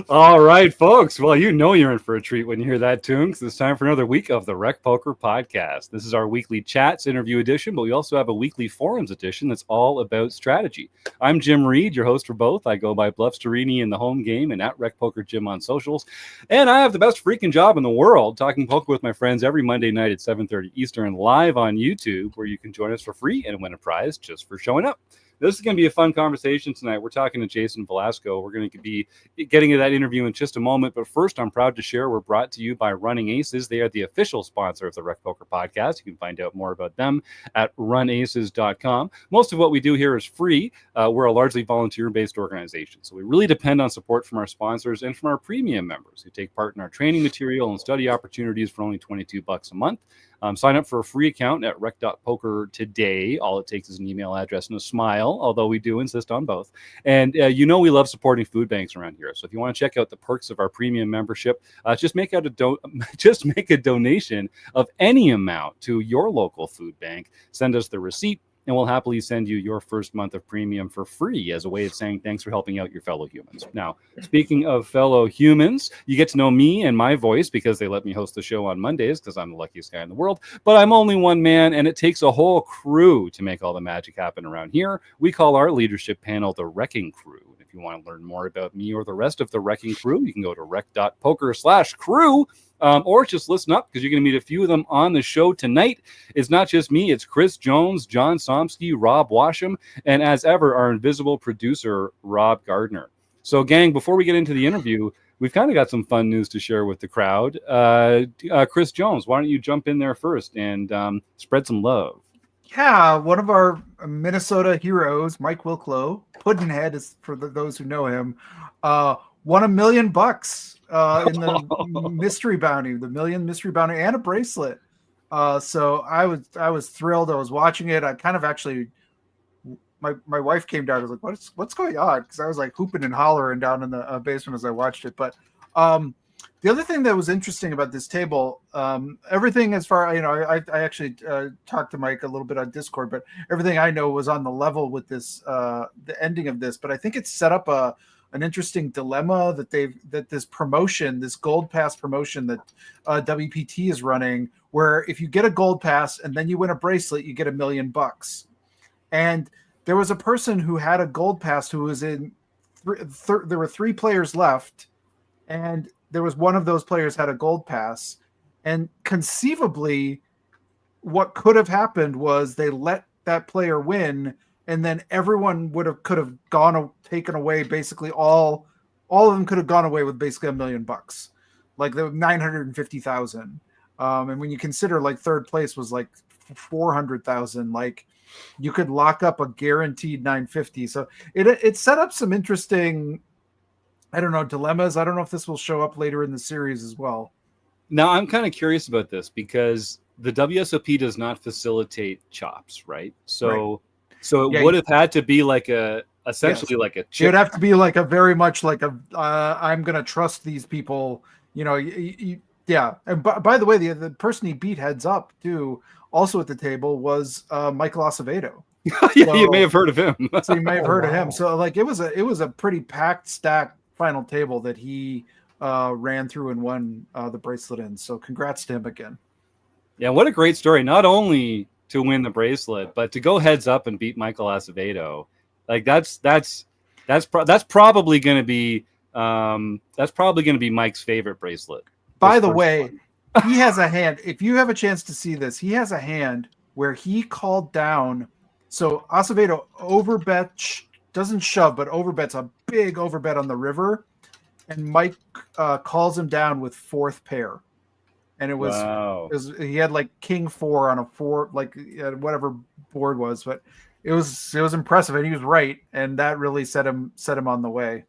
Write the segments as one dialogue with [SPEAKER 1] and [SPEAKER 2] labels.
[SPEAKER 1] All right, folks. Well, you know you're in for a treat when you hear that tune, because it's time for another week of the RecPoker podcast. This is our weekly chats interview edition, but we also have a weekly forums edition that's all about strategy. I'm Jim Reed, your host for both. I go by Bluffsterini in the home game and at RecPoker Jim on socials. And I have the best freaking job in the world, talking poker with my friends every Monday night at 7:30 Eastern, live on YouTube, where you can join us for free and win a prize just for showing up. This is going to be a fun conversation tonight. We're talking to Jason Velasco. We're going to be getting to that interview in just a moment. But first, I'm proud to share we're brought to you by Running Aces. They are the official sponsor of the RecPoker podcast. You can find out more about them at runaces.com. Most of what we do here is free. We're a largely volunteer-based organization, so we really depend on support from our sponsors and from our premium members who take part in our training material and study opportunities for only $22 a month. Sign up for a free account at rec.poker today. All it takes is an email address and a smile, although we do insist on both. And we love supporting food banks around here. So if you want to check out the perks of our premium membership, just make a donation of any amount to your local food bank. Send us the receipt, and we'll happily send you your first month of premium for free as a way of saying thanks for helping out your fellow humans. Now, speaking of fellow humans, you get to know me and my voice because they let me host the show on Mondays because I'm the luckiest guy in the world. But I'm only one man, and it takes a whole crew to make all the magic happen around here. We call our leadership panel the Wrecking Crew. If you want to learn more about me or the rest of the Wrecking Crew, you can go to rec.poker/crew. Or just listen up, because you're going to meet a few of them on the show tonight. It's not just me. It's Chris Jones, John Somsky, Rob Washam, and as ever, our invisible producer, Rob Gardner. So, gang, before we get into the interview, we've kind of got some fun news to share with the crowd. Chris Jones, why don't you jump in there first and spread some love?
[SPEAKER 2] Yeah, one of our Minnesota heroes, Mike Wilklow, Puddinhead, is for those who know him, won $1 million in the mystery bounty, the $1 million mystery bounty, and a bracelet. So I was thrilled. I was watching it. I kind of actually, my wife came down. I was like, what's going on? Because I was like hooping and hollering down in the basement as I watched it. But the other thing that was interesting about this table, everything as far, I actually talked to Mike a little bit on Discord, but everything I know was on the level with this, the ending of this. But I think it's set up an interesting dilemma that this promotion, this gold pass promotion that WPT is running, where if you get a gold pass and then you win a bracelet, you get $1 million. And there was a person who had a gold pass who was in, there were 3 players left, and there was one of those players had a gold pass, and conceivably what could have happened was they let that player win, and then everyone could have taken away basically all of them could have gone away with basically $1 million, like the 950,000. And when you consider like third place was like 400,000, like you could lock up a guaranteed 950. So it set up some interesting, I don't know, dilemmas. I don't know if this will show up later in the series as well.
[SPEAKER 1] Now, I'm kind of curious about this because the WSOP does not facilitate chops, right? So it would have had to be like essentially like a chip.
[SPEAKER 2] It would have to be like a very much like a I'm going to trust these people, yeah. And by the way, the person he beat heads up too, also at the table, was Michael Acevedo.
[SPEAKER 1] Yeah, so, you may have heard of him.
[SPEAKER 2] So you may have heard of him. So like it was a pretty packed, stacked final table that he ran through and won the bracelet in. So congrats to him again.
[SPEAKER 1] Yeah, what a great story. Not only to win the bracelet, but to go heads up and beat Michael Acevedo. Like that's probably going to be Mike's favorite bracelet.
[SPEAKER 2] By the way, he has a hand. If you have a chance to see this, he has a hand where he called down. So Acevedo overbet, doesn't shove, but overbets a big overbet on the river, and Mike calls him down with 4th pair. And it was, he had like King 4 on a 4, like whatever board was, but it was impressive, and he was right, and that really set him on the way.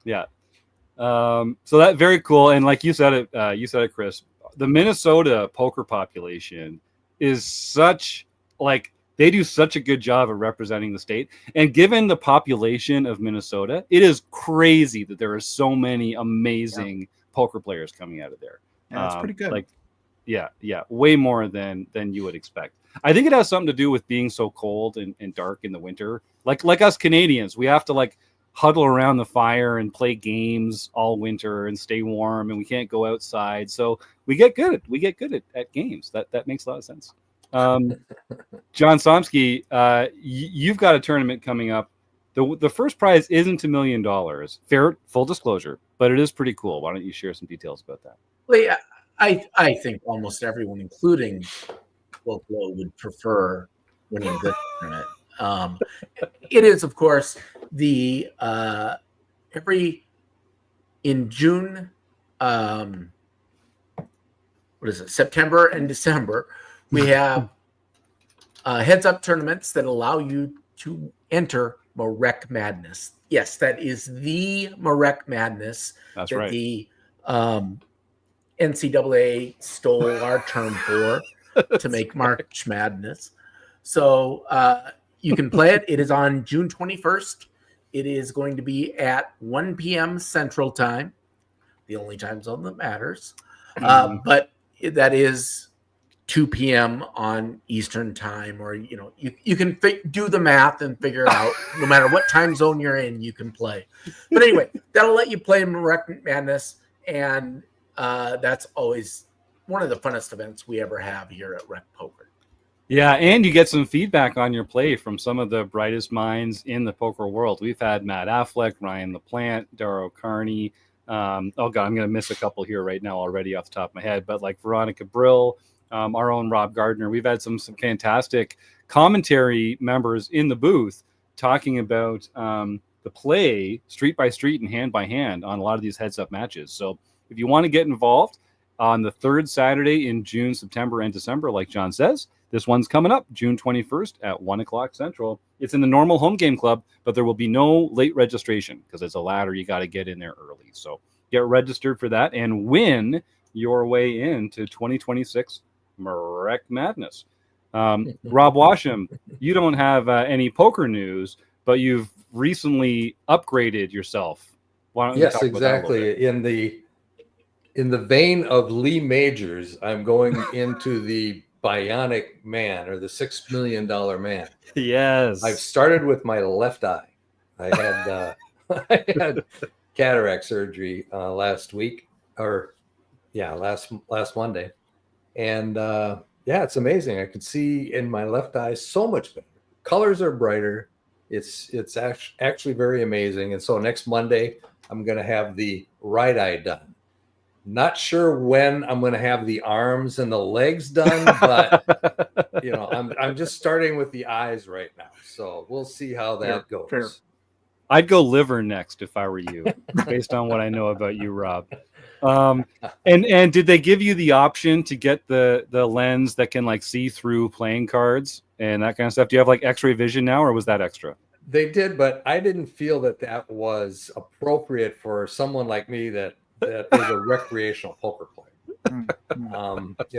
[SPEAKER 1] Yeah. So that very cool, and like you said it, Chris. The Minnesota poker population is such like They do such a good job of representing the state. And given the population of Minnesota, it is crazy that there are so many amazing poker players coming out of there.
[SPEAKER 2] Yeah, that's pretty good.
[SPEAKER 1] Like, yeah, way more than you would expect. I think it has something to do with being so cold and dark in the winter. Like us Canadians, we have to like huddle around the fire and play games all winter and stay warm, and we can't go outside. So we get good at games. That makes a lot of sense. John Somsky, you've got a tournament coming up. The first prize isn't $1 million. Fair, full disclosure, but it is pretty cool. Why don't you share some details about that?
[SPEAKER 3] Well, yeah, I think almost everyone, including Will Glow, would prefer winning this tournament. It is, of course, the in June, September and December, we have heads-up tournaments that allow you to enter Marek Madness. Yes, that is the Marek Madness.
[SPEAKER 1] That's
[SPEAKER 3] that
[SPEAKER 1] right.
[SPEAKER 3] The NCAA stole our term for to make March Madness. So you can play it. It is on June 21st. It is going to be at 1 p.m. Central Time, the only time zone that matters. But that is 2 p.m. on Eastern Time, or you can do the math and figure out no matter what time zone you're in, you can play. But anyway, that'll let you play Marek Madness, and that's always one of the funnest events we ever have here at RecPoker.
[SPEAKER 1] Yeah, and you get some feedback on your play from some of the brightest minds in the poker world. We've had Matt Affleck, Ryan LaPlante, Darrow Carney. I'm going to miss a couple here right now already off the top of my head, but like Veronica Brill, our own Rob Gardner. We've had some fantastic commentary members in the booth talking about the play street by street and hand by hand on a lot of these heads-up matches. So if you want to get involved on the third Saturday in June, September, and December, like John says, this one's coming up June 21st at 1 o'clock Central. It's in the normal home game club, but there will be no late registration because it's a ladder. You got to get in there early. So get registered for that and win your way into 2026 Marek Madness. Rob Washam, you don't have any poker news, but you've recently upgraded yourself. Why don't you talk about that a little bit?
[SPEAKER 4] In the vein of Lee Majors, I'm going into the Bionic Man, or the $6 million man.
[SPEAKER 1] Yes.
[SPEAKER 4] I've started with my left eye. I had I had cataract surgery last week, last Monday, and it's amazing. I can see in my left eye so much better. Colors are brighter. It's actually very amazing. And so next Monday, I'm going to have the right eye done. Not sure when I'm going to have the arms and the legs done, but I'm just starting with the eyes right now. So we'll see how that goes.
[SPEAKER 2] Fair.
[SPEAKER 1] I'd go liver next if I were you, based on what I know about you, Rob. And did they give you the option to get the lens that can like see through playing cards and that kind of stuff? Do you have like X-ray vision now, or was that extra?
[SPEAKER 4] They did, but I didn't feel that was appropriate for someone like me that is a recreational poker player.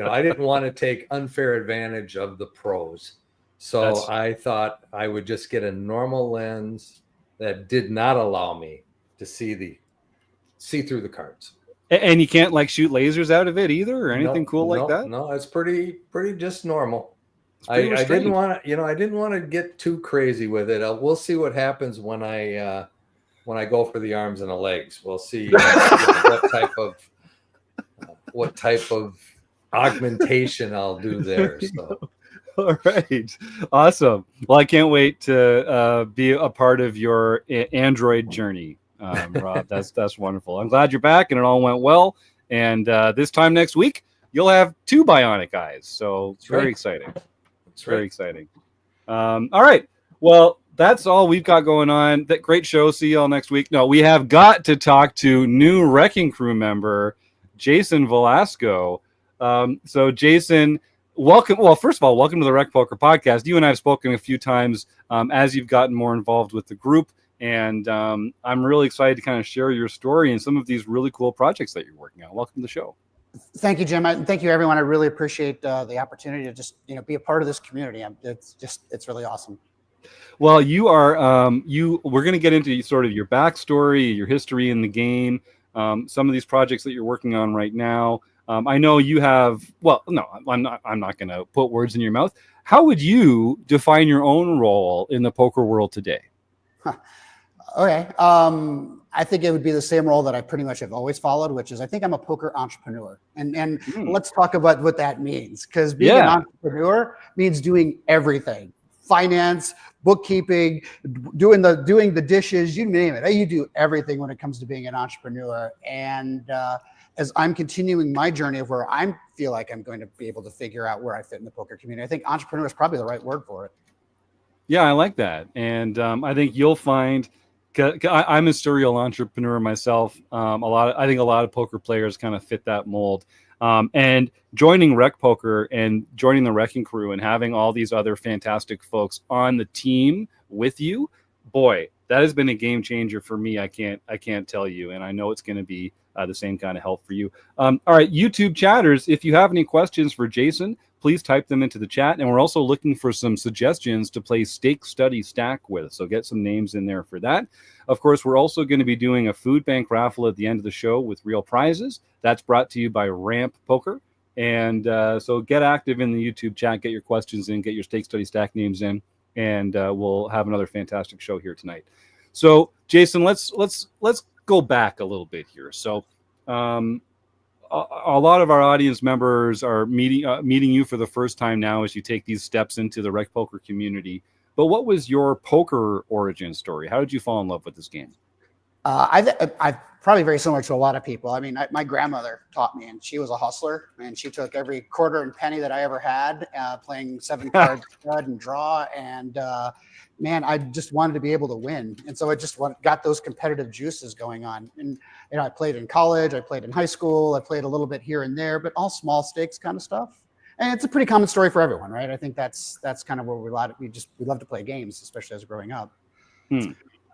[SPEAKER 4] I didn't want to take unfair advantage of the pros. So I thought I would just get a normal lens that did not allow me to see through the cards.
[SPEAKER 1] And you can't like shoot lasers out of it either, or anything like that?
[SPEAKER 4] No, it's pretty just normal. I didn't want to get too crazy with it. We'll see what happens when I go for the arms and the legs. We'll see what type of augmentation I'll do there. So.
[SPEAKER 1] All right. Awesome. Well, I can't wait to be a part of your Android journey, Rob. That's wonderful. I'm glad you're back and it all went well. And this time next week, you'll have 2 bionic eyes. So it's very exciting. It's very exciting. All right. Well, that's all we've got going on. That great show. See y'all next week. No, we have got to talk to new Wrecking Crew member, Jason Velasco. So Jason, welcome. Well, first of all, welcome to the RecPoker podcast. You and I have spoken a few times as you've gotten more involved with the group. And I'm really excited to kind of share your story and some of these really cool projects that you're working on. Welcome to the show.
[SPEAKER 5] Thank you, Jim. And thank you, everyone. I really appreciate the opportunity to just be a part of this community. It's really awesome.
[SPEAKER 1] Well, you are we're going to get into sort of your backstory, your history in the game, some of these projects that you're working on right now. I know you have. Well, no, I'm not going to put words in your mouth. How would you define your own role in the poker world today?
[SPEAKER 5] Okay. I think it would be the same role that I pretty much have always followed, which is I think I'm a poker entrepreneur. And let's talk about what that means, because being an entrepreneur means doing everything: finance, bookkeeping, doing the dishes, you name it. You do everything when it comes to being an entrepreneur. And as I'm continuing my journey of where I feel like I'm going to be able to figure out where I fit in the poker community, I think entrepreneur is probably the right word for it.
[SPEAKER 1] Yeah, I like that. And I think you'll find, I'm a serial entrepreneur myself. I think a lot of poker players kind of fit that mold. And joining RecPoker and joining the Wrecking Crew and having all these other fantastic folks on the team with you, boy, that has been a game changer for me. I can't tell you. And I know it's going to be the same kind of help for you. All right, YouTube chatters, if you have any questions for Jason, please type them into the chat. And we're also looking for some suggestions to play Stake Study Stack with. So get some names in there for that. Of course, we're also going to be doing a food bank raffle at the end of the show with real prizes. That's brought to you by Ramp Poker. And so get active in the YouTube chat, get your questions in, get your Stake Study Stack names in, and we'll have another fantastic show here tonight. So Jason, let's go back a little bit here. So a lot of our audience members are meeting you for the first time now as you take these steps into the RecPoker community. But what was your poker origin story? How did you fall in love with this game?
[SPEAKER 5] I probably very similar to a lot of people. I mean, my grandmother taught me, and she was a hustler, and she took every quarter and penny that I ever had, playing 7-card stud and draw. And man, I just wanted to be able to win. And so I just got those competitive juices going on. And I played in college, I played in high school, I played a little bit here and there, but all small stakes kind of stuff. And it's a pretty common story for everyone, right? I think that's kind of where we love to play games, especially as growing up.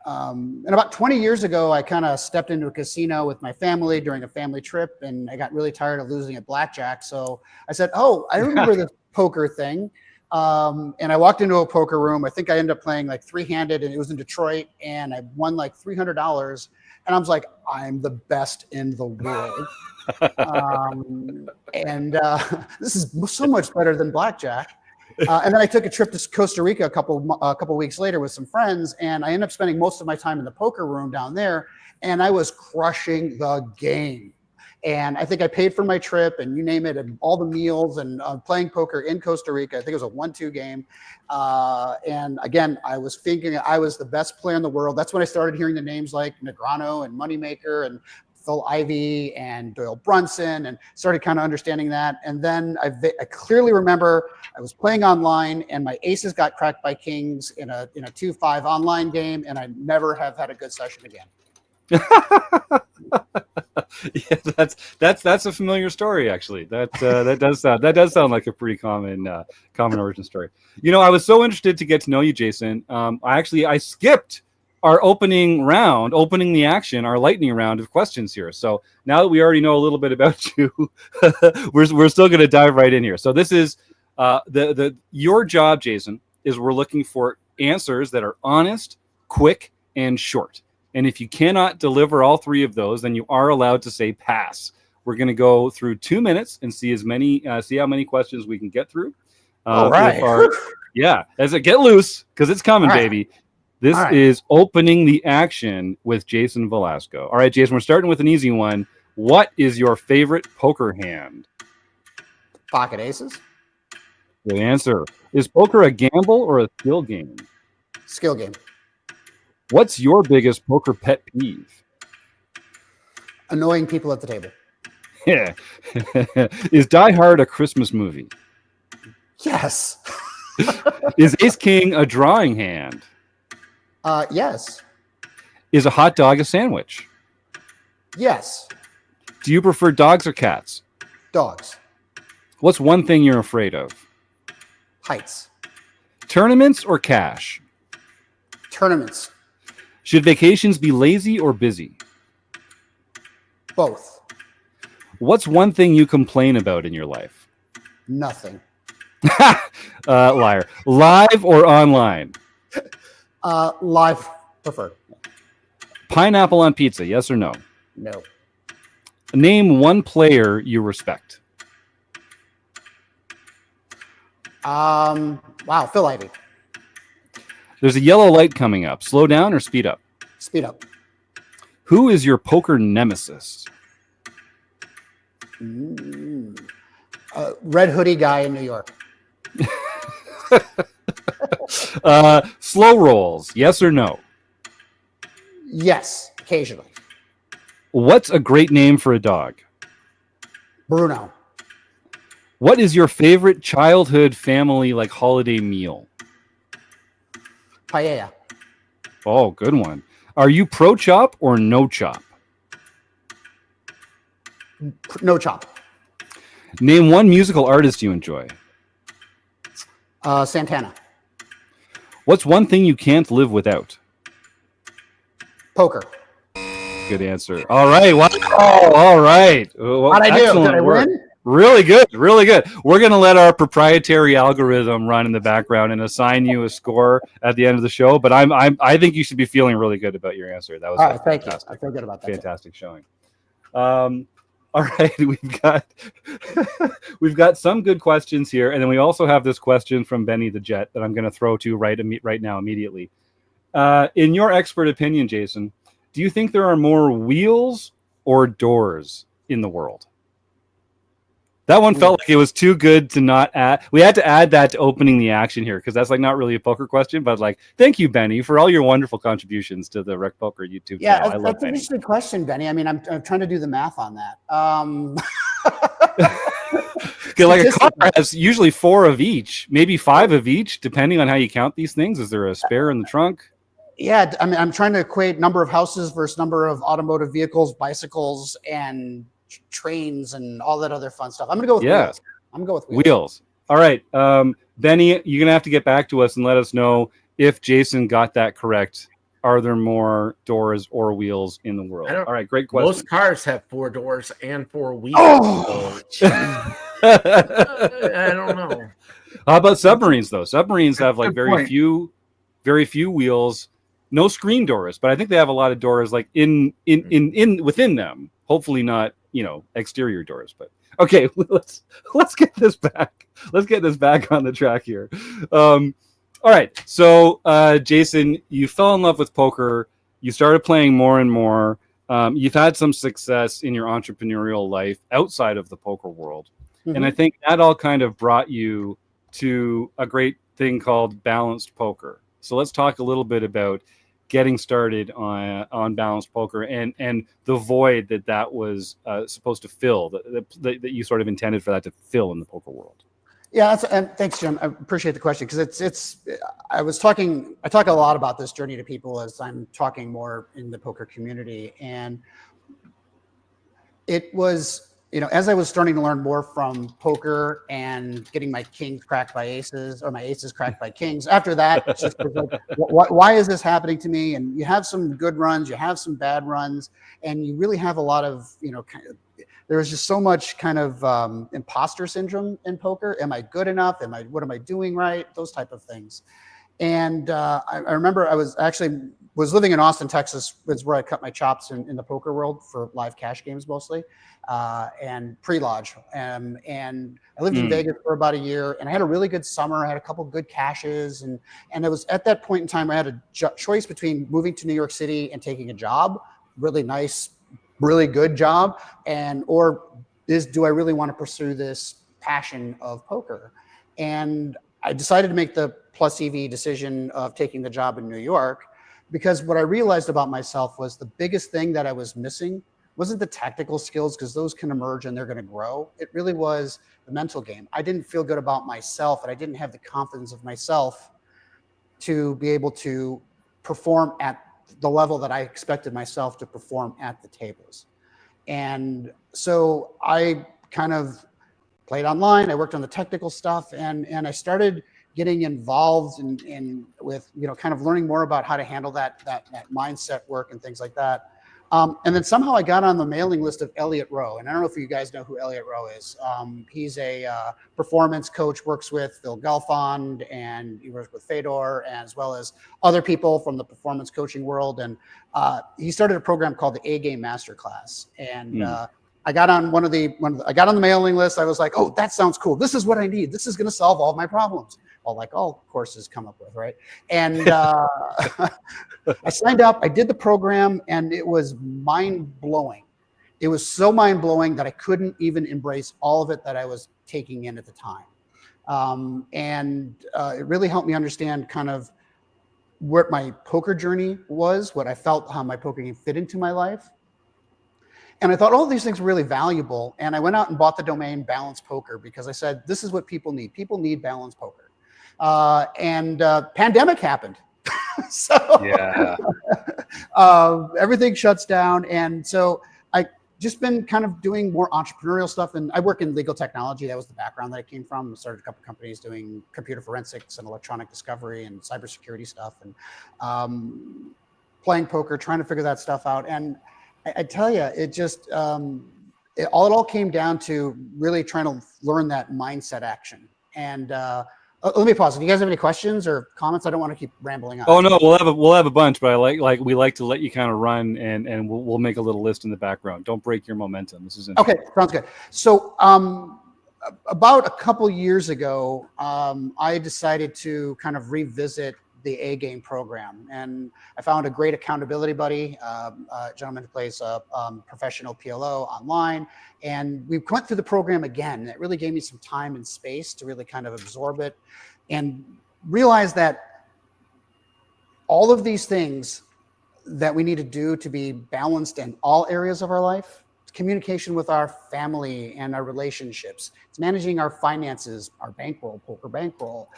[SPEAKER 5] And about 20 years ago, I kind of stepped into a casino with my family during a family trip, and I got really tired of losing at blackjack. So I said, "Oh, I remember this poker thing." And I walked into a poker room. I think I ended up playing like 3-handed, and it was in Detroit, and I won like $300. And I was like, I'm the best in the world. This is so much better than blackjack. And then I took a trip to Costa Rica a couple weeks later with some friends, and I ended up spending most of my time in the poker room down there, and I was crushing the game. And I think I paid for my trip and you name it, and all the meals, and playing poker in Costa Rica. I think it was a 1-2 game. And again, I was thinking I was the best player in the world. That's when I started hearing the names like Negrano and Moneymaker and Phil Ivey and Doyle Brunson, and started kind of understanding that. And then I clearly remember I was playing online, and my aces got cracked by kings in a 2-5 online game, and I never have had a good session again.
[SPEAKER 1] Yeah, that's a familiar story, actually. That does sound like a pretty common origin story. I was so interested to get to know you, Jason. I skipped our opening the action, our lightning round of questions here. So now that we already know a little bit about you, we're still going to dive right in here. So this is your job, Jason, is we're looking for answers that are honest, quick, and short. And if you cannot deliver all three of those, then you are allowed to say pass. We're going to go through 2 minutes and see how many questions we can get through.
[SPEAKER 5] All right.
[SPEAKER 1] As it get loose, because it's coming,
[SPEAKER 5] right.
[SPEAKER 1] baby. This is opening the action with Jason Velasco. All right, Jason, we're starting with an easy one. What is your favorite poker hand?
[SPEAKER 5] Pocket aces.
[SPEAKER 1] Good answer. Is poker a gamble or a skill game?
[SPEAKER 5] Skill game.
[SPEAKER 1] What's your biggest poker pet peeve?
[SPEAKER 5] Annoying people at the table.
[SPEAKER 1] Yeah. Is Die Hard a Christmas movie?
[SPEAKER 5] Yes.
[SPEAKER 1] Is Ace King a drawing hand?
[SPEAKER 5] Yes.
[SPEAKER 1] Is a hot dog a sandwich?
[SPEAKER 5] Yes.
[SPEAKER 1] Do you prefer dogs or cats?
[SPEAKER 5] Dogs.
[SPEAKER 1] What's one thing you're afraid of?
[SPEAKER 5] Heights.
[SPEAKER 1] Tournaments or cash?
[SPEAKER 5] Tournaments.
[SPEAKER 1] Should vacations be lazy or busy?
[SPEAKER 5] Both.
[SPEAKER 1] What's one thing you complain about in your life?
[SPEAKER 5] Nothing.
[SPEAKER 1] Liar. Live or online?
[SPEAKER 5] Live preferred.
[SPEAKER 1] Pineapple on pizza, yes or no?
[SPEAKER 5] No.
[SPEAKER 1] Name one player you respect.
[SPEAKER 5] Wow, Phil Ivey.
[SPEAKER 1] There's a yellow light coming up. Slow down or speed up?
[SPEAKER 5] Speed up.
[SPEAKER 1] Who is your poker nemesis?
[SPEAKER 5] Red hoodie guy in New York.
[SPEAKER 1] Slow rolls, yes or no?
[SPEAKER 5] Yes, occasionally.
[SPEAKER 1] What's a great name for a dog?
[SPEAKER 5] Bruno.
[SPEAKER 1] What is your favorite childhood family like holiday meal?
[SPEAKER 5] Paella.
[SPEAKER 1] Oh, good one. Are you pro chop or no chop?
[SPEAKER 5] No chop.
[SPEAKER 1] Name one musical artist you enjoy.
[SPEAKER 5] Santana.
[SPEAKER 1] What's one thing you can't live without?
[SPEAKER 5] Poker.
[SPEAKER 1] Good answer. All right. Wow. All right. Well,
[SPEAKER 5] How'd I do?
[SPEAKER 1] excellent
[SPEAKER 5] Did I
[SPEAKER 1] work.
[SPEAKER 5] win?
[SPEAKER 1] Really good. Really good. We're going to let our proprietary algorithm run in the background and assign you a score at the end of the show. But I think you should be feeling really good about your answer. That was
[SPEAKER 5] All right, thank
[SPEAKER 1] fantastic.
[SPEAKER 5] you. I feel good about that.
[SPEAKER 1] Fantastic showing. All right, we've got some good questions here, and then we also have this question from Benny the Jet that I'm going to throw to right now immediately. In your expert opinion, Jason, do you think there are more wheels or doors in the world? That one felt like it was too good to not add. We had to add that to opening the action here because that's like not really a poker question, but like, thank you, Benny, for all your wonderful contributions to the RecPoker YouTube
[SPEAKER 5] Yeah,
[SPEAKER 1] channel. I love
[SPEAKER 5] that's an
[SPEAKER 1] Benny.
[SPEAKER 5] interesting question, Benny. I mean, I'm trying to do the math on that.
[SPEAKER 1] Like a car has usually 4 of each, maybe 5 of each, depending on how you count these things. Is there a spare in the trunk?
[SPEAKER 5] Yeah, I mean, I'm trying to equate number of houses versus number of automotive vehicles, bicycles, and trains, and all that other fun stuff. I'm gonna go with wheels. I'm gonna go with
[SPEAKER 1] wheels. All right, Benny, you're gonna have to get back to us and let us know if Jason got that correct. Are there more doors or wheels in the world? All right, great question.
[SPEAKER 3] Most cars have 4 doors and 4 wheels.
[SPEAKER 5] Oh,
[SPEAKER 3] so, I don't know.
[SPEAKER 1] How about submarines though? Submarines have like
[SPEAKER 2] Good
[SPEAKER 1] very few wheels, no screen doors, but I think they have a lot of doors like in within them. Hopefully not, exterior doors, but okay, let's get this back. Let's get this back on the track here. All right. So, Jason, you fell in love with poker. You started playing more and more. You've had some success in your entrepreneurial life outside of the poker world. Mm-hmm. And I think that all kind of brought you to a great thing called balanced poker. So let's talk a little bit about getting started on balanced poker and the void that was supposed to fill, that you sort of intended for that to fill in the poker world.
[SPEAKER 5] Yeah, and thanks, Jim. I appreciate the question because I talk a lot about this journey to people as I'm talking more in the poker community, and it was, as I was starting to learn more from poker and getting my kings cracked by aces or my aces cracked by kings. After that, it's just like, why is this happening to me? And you have some good runs, you have some bad runs, and you really have a lot of, there was just so much kind of imposter syndrome in poker. Am I good enough? What am I doing right? Those type of things. And I remember I was living in Austin, Texas, was where I cut my chops in the poker world for live cash games mostly, and pre-lodge. And I lived in Vegas for about a year, and I had a really good summer. I had a couple good cashes, and it was at that point in time I had a choice between moving to New York City and taking a job, really nice, really good job, do I really want to pursue this passion of poker? And I decided to make the plus EV decision of taking the job in New York, because what I realized about myself was the biggest thing that I was missing wasn't the tactical skills, because those can emerge and they're going to grow. It really was the mental game. I didn't feel good about myself, and I didn't have the confidence of myself to be able to perform at the level that I expected myself to perform at the tables. And so I kind of played online. I worked on the technical stuff, and I started getting involved in with, kind of learning more about how to handle that mindset work and things like that. And then somehow I got on the mailing list of Elliot Rowe. And I don't know if you guys know who Elliot Rowe is. He's a performance coach, works with Phil Gelfond, and he works with Fedor, as well as other people from the performance coaching world. And he started a program called the A-Game Masterclass. And I got on I got on the mailing list. I was like, oh, that sounds cool. This is what I need. This is going to solve all my problems. Well, like all courses come up with, right? And I signed up, I did the program, and it was mind-blowing. It was so mind-blowing that I couldn't even embrace all of it that I was taking in at the time. It really helped me understand kind of what my poker journey was, what I felt, how my poker game fit into my life. And I thought all of these things were really valuable. And I went out and bought the domain Balanced Poker because I said, this is what people need. People need balanced poker. Pandemic happened. So
[SPEAKER 1] Yeah.
[SPEAKER 5] everything shuts down. And so I just been kind of doing more entrepreneurial stuff. And I work in legal technology. That was the background that I came from. I started a couple companies doing computer forensics and electronic discovery and cybersecurity stuff, and playing poker, trying to figure that stuff out. And I tell you, it just, it all came down to really trying to learn that mindset action. And let me pause. Do you guys have any questions or comments? I don't want to keep rambling on.
[SPEAKER 1] Oh no, we'll have a bunch, but we like to let you kind of run, and we'll make a little list in the background. Don't break your momentum. This is
[SPEAKER 5] okay. Sounds good. So about a couple years ago, I decided to kind of revisit the A-Game program, and I found a great accountability buddy, a gentleman who plays professional PLO online, and we went through the program again. That really gave me some time and space to really kind of absorb it and realize that all of these things that we need to do to be balanced in all areas of our life, communication with our family and our relationships, it's managing our finances, our bankroll, poker bankroll.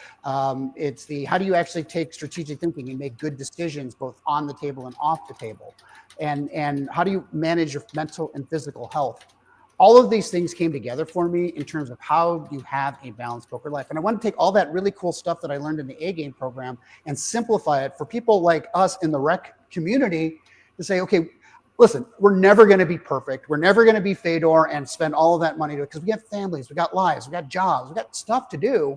[SPEAKER 5] It's the, how do you actually take strategic thinking and make good decisions both on the table and off the table? And how do you manage your mental and physical health? All of these things came together for me in terms of how you have a balanced poker life. And I want to take all that really cool stuff that I learned in the A-Game program and simplify it for people like us in the rec community to say, okay, listen, we're never going to be perfect. We're never going to be Fedor and spend all of that money to it, because we have families, we got lives, we got jobs, we got stuff to do.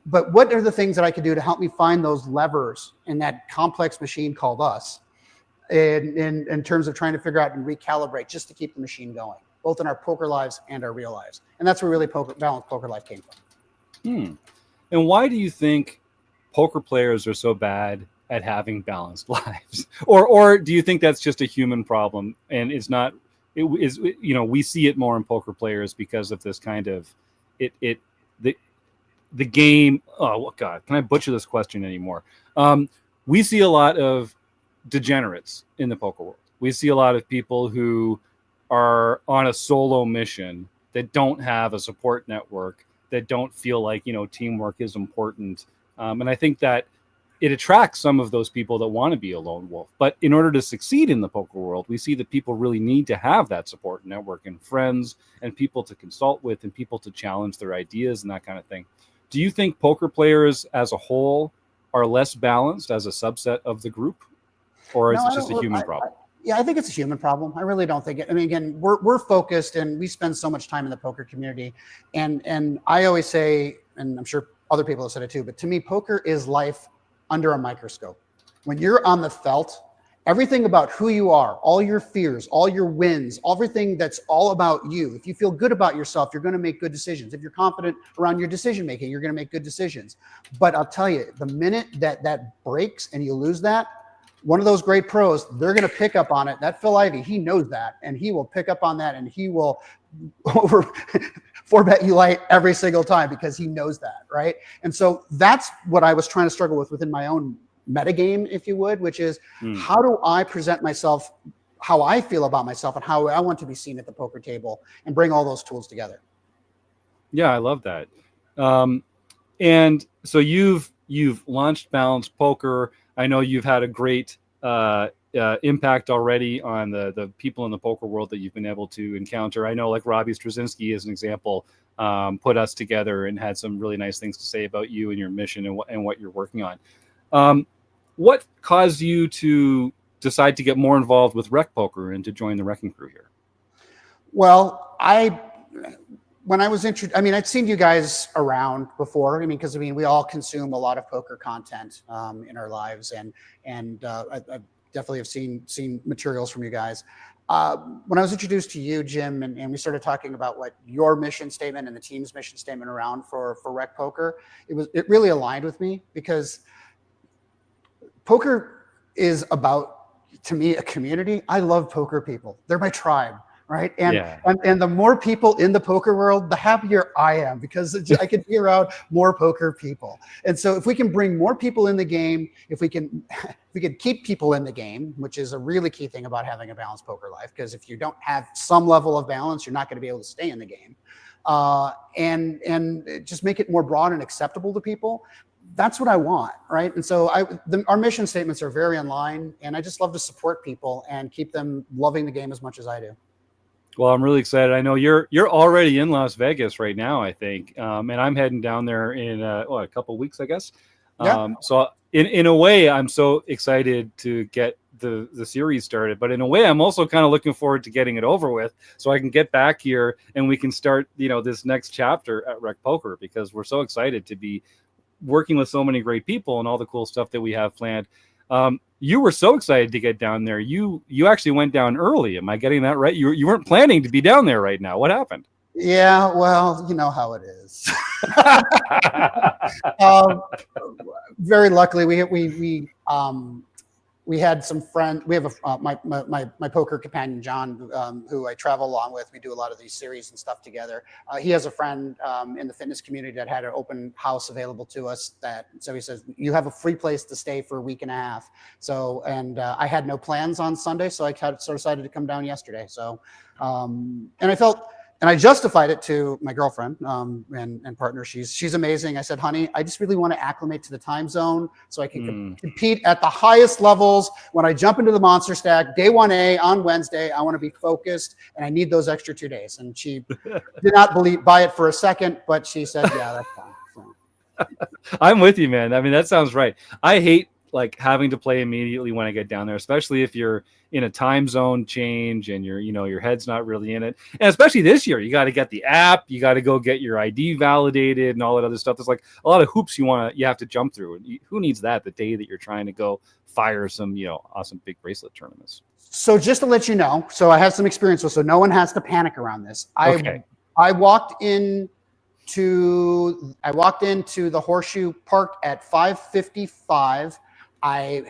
[SPEAKER 5] But what are the things that I could do to help me find those levers in that complex machine called us in terms of trying to figure out and recalibrate just to keep the machine going, both in our poker lives and our real lives. And that's where really balanced poker life came from.
[SPEAKER 1] And why do you think poker players are so bad at having balanced lives, or do you think that's just a human problem and it's not? It is, we see it more in poker players because of this kind of the game. Oh God, can I butcher this question anymore? We see a lot of degenerates in the poker world. We see a lot of people who are on a solo mission that don't have a support network, that don't feel like teamwork is important, and I think that it attracts some of those people that want to be a lone wolf. But in order to succeed in the poker world, we see that people really need to have that support network and friends and people to consult with and people to challenge their ideas and that kind of thing. Do you think poker players as a whole are less balanced as a subset of the group, or is it just a human problem?
[SPEAKER 5] Yeah, I think it's a human problem. I really don't think it. I mean, again, we're focused and we spend so much time in the poker community. And I always say, and I'm sure other people have said it too, but to me, poker is life under a microscope. When you're on the felt, everything about who you are, all your fears, all your wins, everything that's all about you. If you feel good about yourself, you're going to make good decisions. If you're confident around your decision making, you're going to make good decisions. But I'll tell you, the minute that breaks and you lose that, one of those great pros, they're going to pick up on it. That Phil Ivey, he knows that, and he will pick up on that, and he will over 4-bet you light every single time because he knows that, right? And so that's what I was trying to struggle with within my own metagame, if you would, which is how do I present myself, how I feel about myself, and how I want to be seen at the poker table, and bring all those tools together.
[SPEAKER 1] Yeah, I love that. And so you've launched Balanced Poker. I know you've had a great impact already on the people in the poker world that you've been able to encounter. I know, like Robbie Straczynski, as an example, put us together and had some really nice things to say about you and your mission and what you're working on. What caused you to decide to get more involved with RecPoker and to join the wrecking crew here?
[SPEAKER 5] Well, when I was introduced, I mean, I'd seen you guys around before. I mean, because we all consume a lot of poker content in our lives, and I definitely have seen materials from you guys. When I was introduced to you, Jim, and we started talking about what your mission statement and the team's mission statement around for RecPoker, it really aligned with me, because poker is about, to me, a community. I love poker people. They're my tribe. Right. And the more people in the poker world, the happier I am, because I can be around more poker people. And so if we can bring more people in the game, if we can keep people in the game, which is a really key thing about having a balanced poker life, because if you don't have some level of balance, you're not going to be able to stay in the game. And just make it more broad and acceptable to people. That's what I want, right? And so our mission statements are very in line, and I just love to support people and keep them loving the game as much as I do.
[SPEAKER 1] Well, I'm really excited. I know you're already in Las Vegas right now, I think, and I'm heading down there in a couple of weeks, I guess.
[SPEAKER 5] Yeah.
[SPEAKER 1] So in a way, I'm so excited to get the series started, but in a way, I'm also kind of looking forward to getting it over with, so I can get back here and we can start, this next chapter at RecPoker, because we're so excited to be working with so many great people and all the cool stuff that we have planned. You were so excited to get down there. You actually went down early. Am I getting that right? You weren't planning to be down there right now. What happened?
[SPEAKER 5] Yeah, well, you know how it is. Very luckily, we had some friends. We have my poker companion John, who I travel along with. We do a lot of these series and stuff together. He has a friend in the fitness community that had an open house available to us. So he says, you have a free place to stay for a week and a half. So, and I had no plans on Sunday, so I decided to come down yesterday. So, and I felt. And I justified it to my girlfriend and partner. She's amazing. I said, honey, I just really want to acclimate to the time zone so I can compete at the highest levels. When I jump into the monster stack, day 1A on Wednesday, I want to be focused, and I need those extra 2 days. And she did not buy it for a second, but she said, yeah, that's fine. So.
[SPEAKER 1] I'm with you, man. I mean, that sounds right. I hate having to play immediately when I get down there, especially if you're in a time zone change and your head's not really in it. And especially this year, you got to get the app, you got to go get your ID validated and all that other stuff. There's a lot of hoops you have to jump through. And who needs that the day that you're trying to go fire some, awesome big bracelet tournaments? So
[SPEAKER 5] just to let you know, so I have some experience with, so no one has to panic around this. I walked into the Horseshoe Park at 5:55. I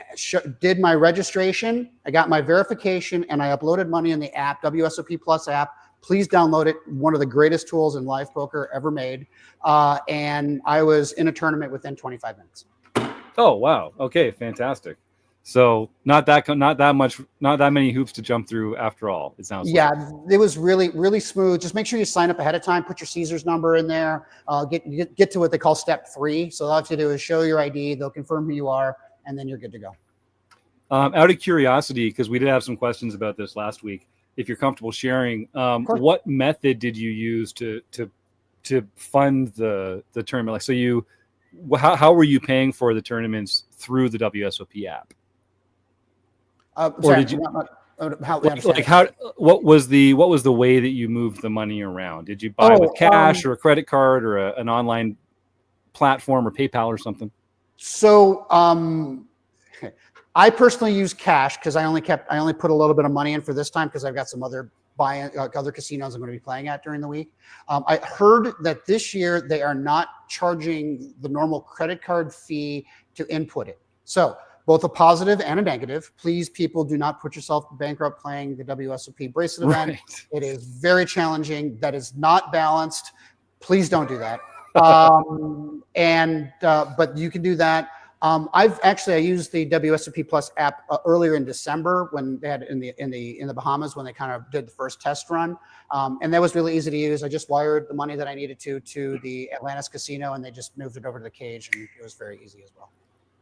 [SPEAKER 5] did my registration, I got my verification, and I uploaded money in the app, WSOP Plus app. Please download it. One of the greatest tools in live poker ever made. And I was in a tournament within 25 minutes.
[SPEAKER 1] Oh, wow. Okay, fantastic. So not that many hoops to jump through after all, it sounds like.
[SPEAKER 5] Yeah, it was really, really smooth. Just make sure you sign up ahead of time, put your Caesars number in there, get to what they call step 3. So all you have to do is show your ID, they'll confirm who you are, and then you're good to go.
[SPEAKER 1] Out of curiosity, because we did have some questions about this last week, if you're comfortable sharing, what method did you use to fund the tournament? So how were you paying for the tournaments through the WSOP app? Or did you? What was the way that you moved the money around? Did you buy with cash or a credit card or an online platform or PayPal or something?
[SPEAKER 5] So I personally use cash because I only put a little bit of money in for this time because I've got some other other casinos I'm going to be playing at during the week. I heard that this year they are not charging the normal credit card fee to input it. So both a positive and a negative. Please, people, do not put yourself bankrupt playing the WSOP bracelet event. It is very challenging. That is not balanced. Please don't do that. But you can do that. I used the WSOP Plus app earlier in December when they had in the Bahamas when they kind of did the first test run, and that was really easy to use. I just wired the money that I needed to the Atlantis casino, and they just moved it over to the cage, and it was very easy as well.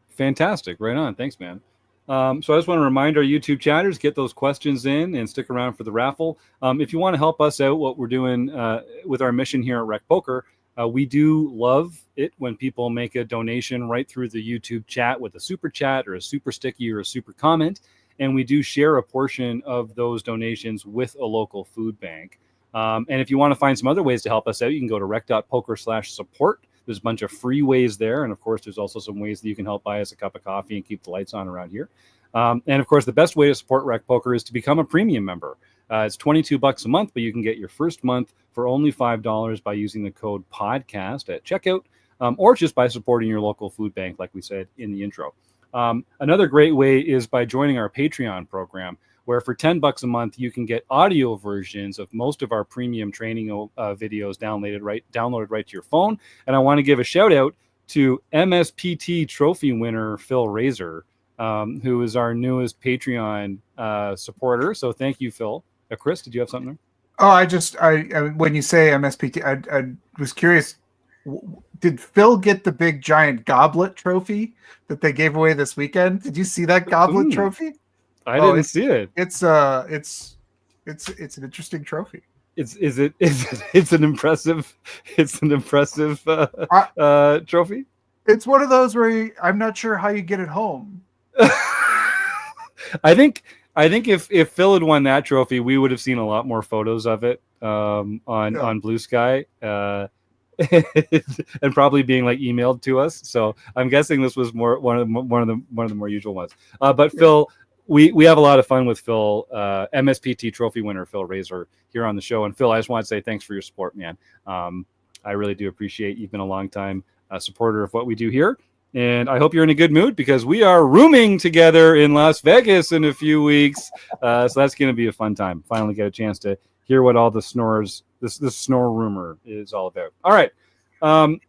[SPEAKER 5] Fantastic, right on. Thanks, man. So I just want to remind our YouTube chatters, get those questions in and stick around for the raffle. If you want to help us out, what we're doing with our mission here at RecPoker. We do love it when people make a donation right through the YouTube chat with a super chat or a super sticky or a super comment.
[SPEAKER 1] and we do share a portion of those donations with a local food bank. And if you want to find some other ways to help us out, you can go to rec.poker/support. There's a bunch of free ways there. And of course, there's also some ways that you can help buy us a cup of coffee and keep the lights on around here. And of course, the best way to support RecPoker is to become a premium member. It's $22 a month, but you can get your first month for only $5 by using the code podcast at checkout, or just by supporting your local food bank, like we said in the intro. Another great way is by joining our Patreon program, where for $10 a month, you can get audio versions of most of our premium training videos downloaded right to your phone. And I want to give a shout out to MSPT trophy winner, Phil Razor, who is our newest Patreon supporter. So thank you, Phil. Chris, did you have something there?
[SPEAKER 2] Oh, I when you say MSPT, I was curious. Did Phil get the big giant goblet trophy that they gave away this weekend? Did you see that goblet trophy?
[SPEAKER 1] I didn't see it.
[SPEAKER 2] It's an interesting trophy.
[SPEAKER 1] It's an impressive trophy.
[SPEAKER 2] It's one of those where I'm not sure how you get it home.
[SPEAKER 1] I think if Phil had won that trophy, we would have seen a lot more photos of it on Blue Sky. And probably being like emailed to us. So I'm guessing this was one of the more usual ones. But Phil, we have a lot of fun with Phil, MSPT trophy winner Phil Razor here on the show. And Phil, I just want to say thanks for your support, man. I really do appreciate you've been a long time supporter of what we do here. And I hope you're in a good mood because we are rooming together in Las Vegas in a few weeks. So that's going to be a fun time. Finally get a chance to hear what all the snores, this snore rumor is all about. All right. So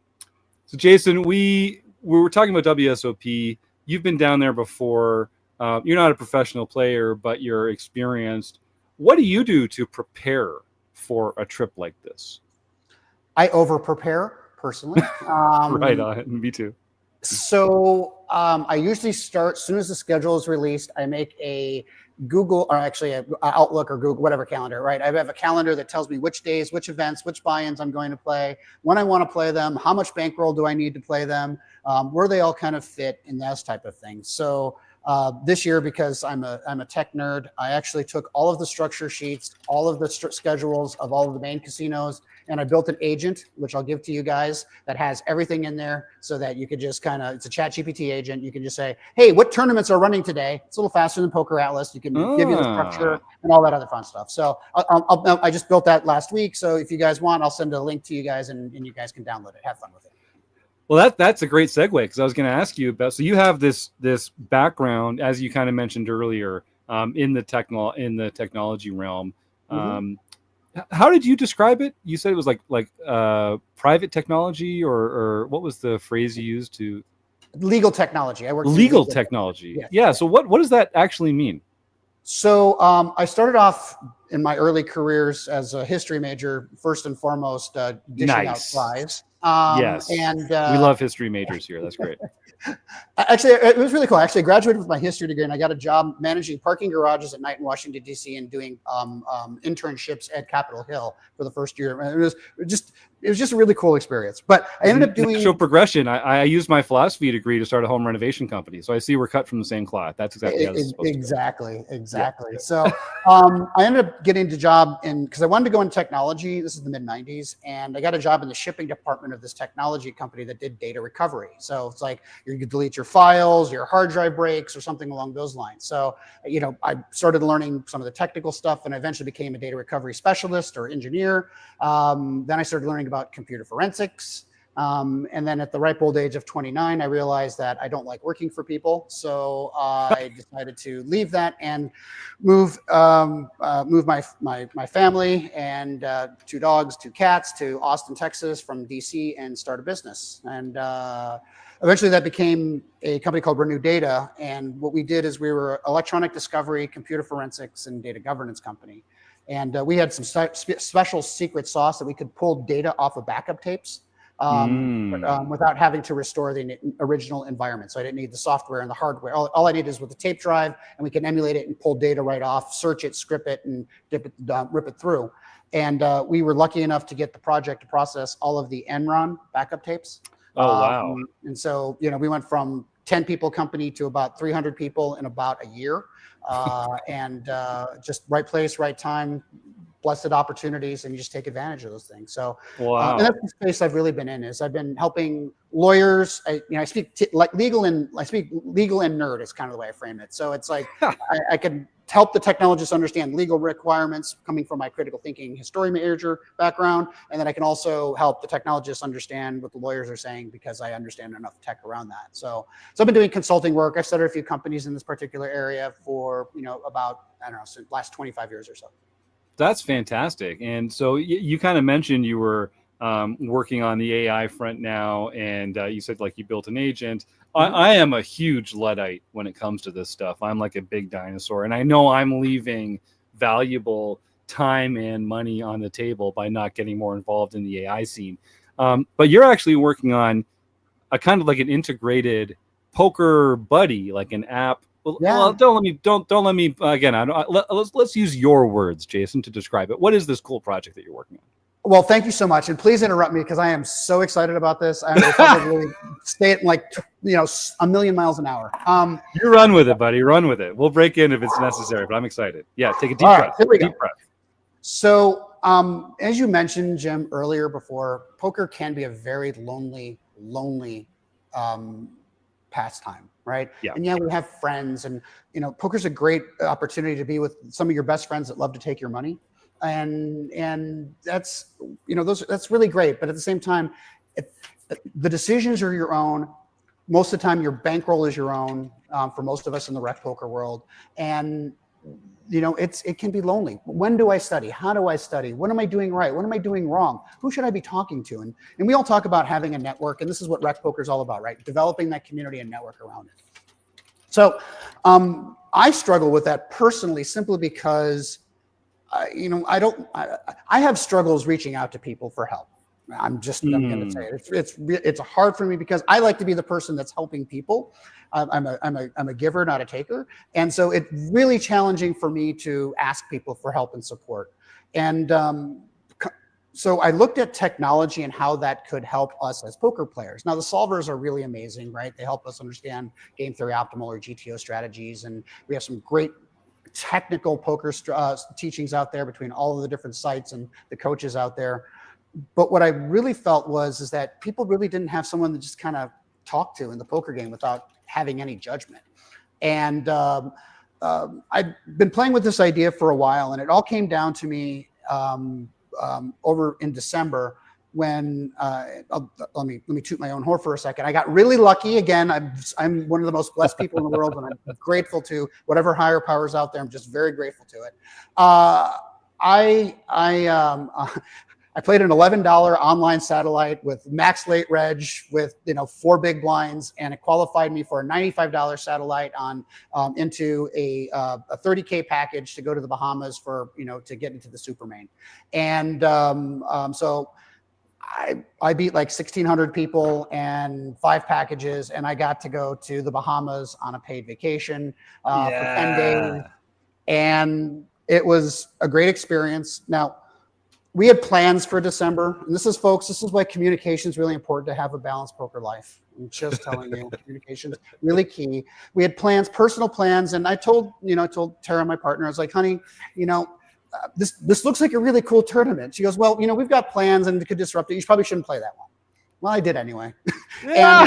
[SPEAKER 1] Jason, we were talking about WSOP. You've been down there before. You're not a professional player, but you're experienced. What do you do to prepare for a trip like this?
[SPEAKER 5] I over prepare personally.
[SPEAKER 1] Right on. Me too.
[SPEAKER 5] So I usually start as soon as the schedule is released. I make a Google, or actually a Outlook or Google, whatever calendar, right? I have a calendar that tells me which days, which events, which buy-ins I'm going to play, when I want to play them, how much bankroll do I need to play them, where they all kind of fit in those type of things. So this year, because I'm a tech nerd, I actually took all of the structure sheets, all of the schedules of all of the main casinos, and I built an agent, which I'll give to you guys, that has everything in there so that you could just it's a ChatGPT agent. You can just say, hey, what tournaments are running today? It's a little faster than Poker Atlas. You can give you the structure and all that other fun stuff. So I just built that last week. So if you guys want, I'll send a link to you guys and you guys can download it. Have fun with it.
[SPEAKER 1] Well, that's a great segue because I was going to ask you about. So you have this background, as you kind of mentioned earlier, in the technology realm. Mm-hmm. How did you describe it? You said it was like private technology, or what was the phrase you used to?
[SPEAKER 5] Legal technology. I work
[SPEAKER 1] legal technology.
[SPEAKER 5] Yes.
[SPEAKER 1] Yeah. So what does that actually mean?
[SPEAKER 5] So I started off in my early careers as a history major, first and foremost, dishing out flies.
[SPEAKER 1] Yes, and we love history majors here. That's great.
[SPEAKER 5] Actually, it was really cool. I actually graduated with my history degree, and I got a job managing parking garages at night in Washington, D.C. and doing internships at Capitol Hill for the first year. And it was just a really cool experience. But I ended up doing
[SPEAKER 1] natural progression. I used my philosophy degree to start a home renovation company, so I see we're cut from the same cloth. That's exactly how it's supposed to go.
[SPEAKER 5] Exactly. Yeah. So I ended up getting the job because I wanted to go into technology. This is the mid '90s, and I got a job in the shipping department of this technology company that did data recovery. So it's like you could delete your files, your hard drive breaks, or something along those lines. So I started learning some of the technical stuff, and I eventually became a data recovery specialist or engineer. Then I started learning about computer forensics. And then at the ripe old age of 29, I realized that I don't like working for people. So I decided to leave that and move my family and 2 dogs, 2 cats to Austin, Texas from DC and start a business. And eventually that became a company called Renew Data. And what we did is we were electronic discovery, computer forensics, and data governance company. And we had some special secret sauce that we could pull data off of backup tapes without having to restore the original environment. So I didn't need the software and the hardware. All I needed is with the tape drive, and we can emulate it and pull data right off, search it, script it, and rip it through. And we were lucky enough to get the project to process all of the Enron backup tapes.
[SPEAKER 1] Oh, wow.
[SPEAKER 5] And so, we went from 10 people company to about 300 people in about a year. And just right place, right time, blessed opportunities, and you just take advantage of those things. So,
[SPEAKER 1] Wow.
[SPEAKER 5] and that's the space I've really been in. Is I've been helping lawyers. I speak legal and nerd is kind of the way I frame it. So it's like I can help the technologists understand legal requirements coming from my critical thinking history major background, and then I can also help the technologists understand what the lawyers are saying because I understand enough tech around that. So I've been doing consulting work. I've started a few companies in this particular area for about since the last 25 years or so.
[SPEAKER 1] That's fantastic. And so you kind of mentioned you were working on the AI front now, and you said like you built an agent. I am a huge Luddite when it comes to this stuff. I'm like a big dinosaur, and I know I'm leaving valuable time and money on the table by not getting more involved in the AI scene. But you're actually working on a kind of like an integrated poker buddy, like an app. Well, don't let me again. Let's use your words, Jason, to describe it. What is this cool project that you're working on?
[SPEAKER 5] Well, thank you so much, and please interrupt me because I am so excited about this. I will probably stay at like a million miles an hour.
[SPEAKER 1] You run with it, buddy. Run with it. We'll break in if it's necessary, but I'm excied. Yeah, take a deep breath.
[SPEAKER 5] Here we go.
[SPEAKER 1] Deep breath.
[SPEAKER 5] So, as you mentioned, Jim, earlier before, poker can be a very lonely pastime, right?
[SPEAKER 1] Yeah.
[SPEAKER 5] And we have friends, and poker's a great opportunity to be with some of your best friends that love to take your money, and that's that's really great. But at the same time, the decisions are your own. Most of the time, your bankroll is your own. For most of us in the RecPoker world, and it can be lonely. When do I study? How do I study? What am I doing right? What am I doing wrong? Who should I be talking to? And we all talk about having a network, and this is what RecPoker is all about, right? Developing that community and network around it. So I struggle with that personally, simply because I have struggles reaching out to people for help. I'm going to say it. It's hard for me because I like to be the person that's helping people. I'm a giver, not a taker, and so it's really challenging for me to ask people for help and support. And so I looked at technology and how that could help us as poker players. Now the solvers are really amazing, right? They help us understand game theory optimal or GTO strategies, and we have some great technical poker teachings out there between all of the different sites and the coaches out there. But what I really felt is that people really didn't have someone to just kind of talk to in the poker game without having any judgment. And I've been playing with this idea for a while, and it all came down to me over in December when let me toot my own horn for a second. I got really lucky. Again, I'm one of the most blessed people in the world, and I'm grateful to whatever higher powers out there. I'm just very grateful to it. I played an $11 online satellite with max late reg with 4 big blinds, and it qualified me for a $95 satellite on into a $30K package to go to the Bahamas for to get into the super main. And so I beat like 1,600 people and 5 packages, and I got to go to the Bahamas on a paid vacation for 10 days, and it was a great experience. Now, we had plans for December, and this is why communication is really important to have a balanced poker life. I'm just telling you, communication is really key. We had plans, personal plans, and I told Tara, my partner, I was like, honey, this looks like a really cool tournament. She goes, well, we've got plans and it could disrupt it. You probably shouldn't play that one. Well, I did anyway.
[SPEAKER 1] Yeah.